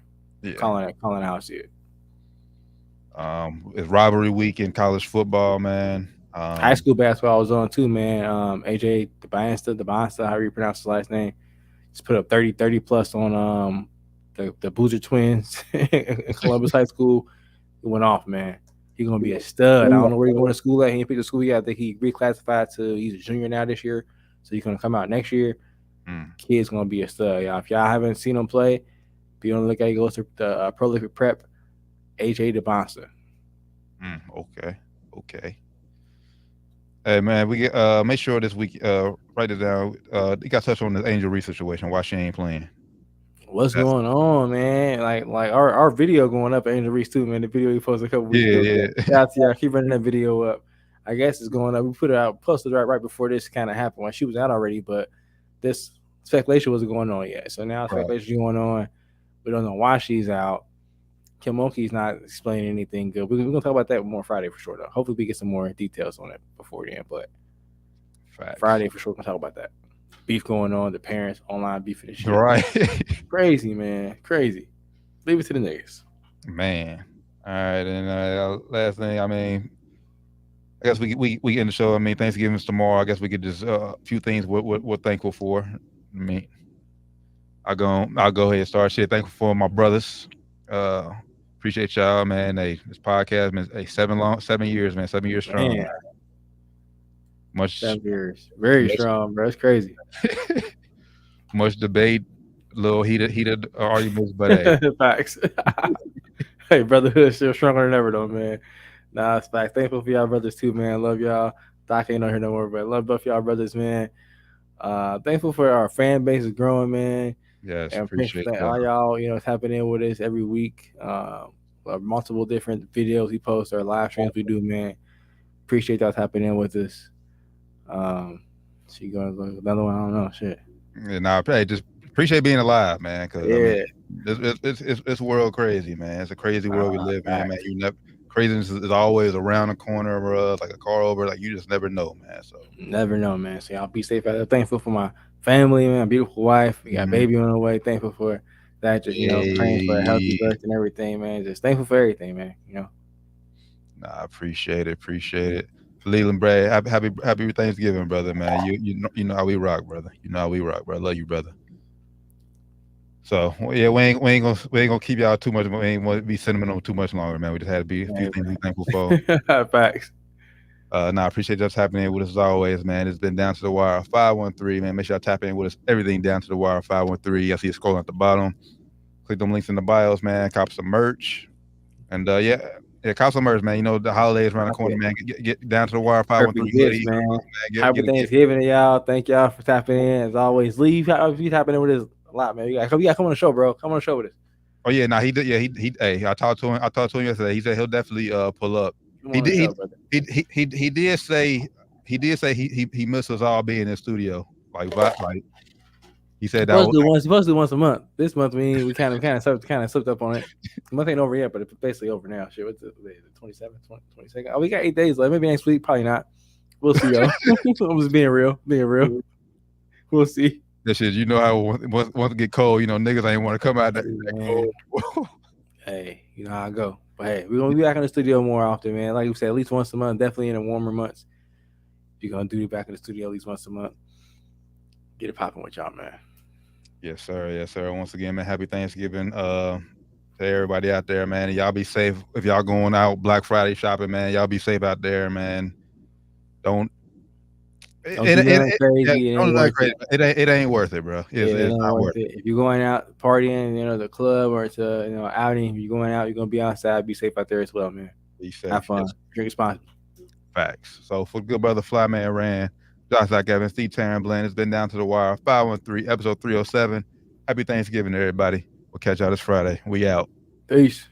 Speaker 6: Yeah. Calling how I see it.
Speaker 4: It's rivalry week in college football, man.
Speaker 6: High school basketball was on too, man. AJ DeBonsta, however you pronounce his last name, just put up 30 plus on the Boozer twins in Columbus High School. He went off, man. He's gonna be a stud. I don't know where he going to school at. He didn't pick the school yet. I think he reclassified to he's a junior now this year, so he's gonna come out next year. Kid's gonna be a stud, y'all. If y'all haven't seen him play, be on the lookout. He goes to the Prolific Prep. AJ DeBonsta.
Speaker 4: Okay. Hey man, we get make sure this week write it down. You got to touch on the Angel Reese situation. Why she ain't playing?
Speaker 6: What's going on, man? Like our video going up at Angel Reese too, man. The video we posted a couple weeks ago. Yeah. Shout out to y'all. Keep running that video up. I guess it's going up. We put it out, posted right before this kind of happened. When she was out already, but this speculation wasn't going on yet. So now speculation going on. We don't know why she's out. Kim Mulkey's not explaining anything good. We're gonna talk about that more Friday for sure, though. Hopefully, we get some more details on it before the end. But Friday for sure, we're gonna talk about that. Beef going on, the parents online beefing and shit.
Speaker 4: Right.
Speaker 6: Crazy, man. Crazy. Leave it to the niggas.
Speaker 4: Man. All right, and last thing, I mean, I guess we end the show. I mean, Thanksgiving's tomorrow. I guess we could just a few things we're thankful for. I mean, I'll go ahead and start shit. Thankful for my brothers. Appreciate y'all, man. Hey, this podcast, man, 7 years, man. 7 years strong.
Speaker 6: Man. 7 years. Very strong, bro. It's crazy.
Speaker 4: Much debate, little heated arguments, but hey.
Speaker 6: Facts. Hey, brotherhood still stronger than ever, though, man. Nah, it's facts. Thankful for y'all brothers, too, man. Love y'all. Doc ain't on here no more, but love both y'all brothers, man. Thankful for our fan base is growing, man.
Speaker 4: Yes,
Speaker 6: and
Speaker 4: appreciate
Speaker 6: that. All y'all, tapping in with us every week. multiple different videos he posts or live streams we do, man. Appreciate y'all tapping in with us. She going to another one. I don't know. Shit.
Speaker 4: Yeah, hey, just appreciate being alive, man. Because
Speaker 6: Yeah.
Speaker 4: I mean, it's world crazy, man. It's a crazy world we live in, man. You never craziness is always around the corner of us, like a car over. Like you just never know, man. So
Speaker 6: never know, man. So y'all be safe out there. Thankful for my family, man. Beautiful wife. We got baby on the way. Thankful for that. Just praying for a healthy birth and everything, man. Just thankful for everything, man.
Speaker 4: Nah, I appreciate it. Leland, Brad, happy Thanksgiving, brother, man. You know how we rock, brother. You know how we rock, bro. I love you, brother. So yeah, we ain't gonna keep y'all too much. We ain't want to be sentimental too much longer, man. We just had to be a few things to be thankful for.
Speaker 6: Facts.
Speaker 4: I appreciate y'all tapping in with us as always, man. It's been Down to the Wire 513, man. Make sure y'all tap in with us. Everything Down to the Wire 513. I see it scrolling at the bottom. Click them links in the bios, man. Cop some merch, and cop some merch, man. You know the holidays around the corner, man. Get Down to the Wire 513,
Speaker 6: man. Happy Thanksgiving to y'all. Thank y'all for tapping in as always. Leave you tapping in with us a lot, man. You got to come on the show, bro. Come on the show with us.
Speaker 4: Oh yeah, he did. Yeah, he. Hey, I talked to him yesterday. He said he'll definitely pull up. He did say he missed us all being in the studio. Like he said that
Speaker 6: supposed to do once a month. This month we kind of slipped up on it. The month ain't over yet, but it's basically over now. Shit, what's the 27th, 22nd? Oh, we got 8 days left. Maybe next week, probably not. We'll see, yo. I'm just being real. We'll see.
Speaker 4: That shit, you know how once it get cold, niggas ain't want to come out that cold.
Speaker 6: Hey, you know how I go. But hey, we're gonna be back in the studio more often, man. Like we said, at least once a month. Definitely in the warmer months. You're gonna do back in the studio at least once a month. Get it popping with y'all, man.
Speaker 4: Yes, sir. Once again, man, happy Thanksgiving to everybody out there, man. And y'all be safe if y'all going out Black Friday shopping, man. Y'all be safe out there, man. Don't do crazy. It ain't worth it, bro. It's not worth it.
Speaker 6: If you're going out partying, the club or to outing, if you're going out, you're gonna be outside. Be safe out there as well, man.
Speaker 4: Be safe.
Speaker 6: Have fun. Drink responsibly.
Speaker 4: Facts. So for good brother Flyman Rand, Josh Like Evans, Steve Taryn Bland, it's been Down to the Wire 513, episode 307. Happy Thanksgiving, everybody. We'll catch y'all this Friday. We out.
Speaker 6: Peace.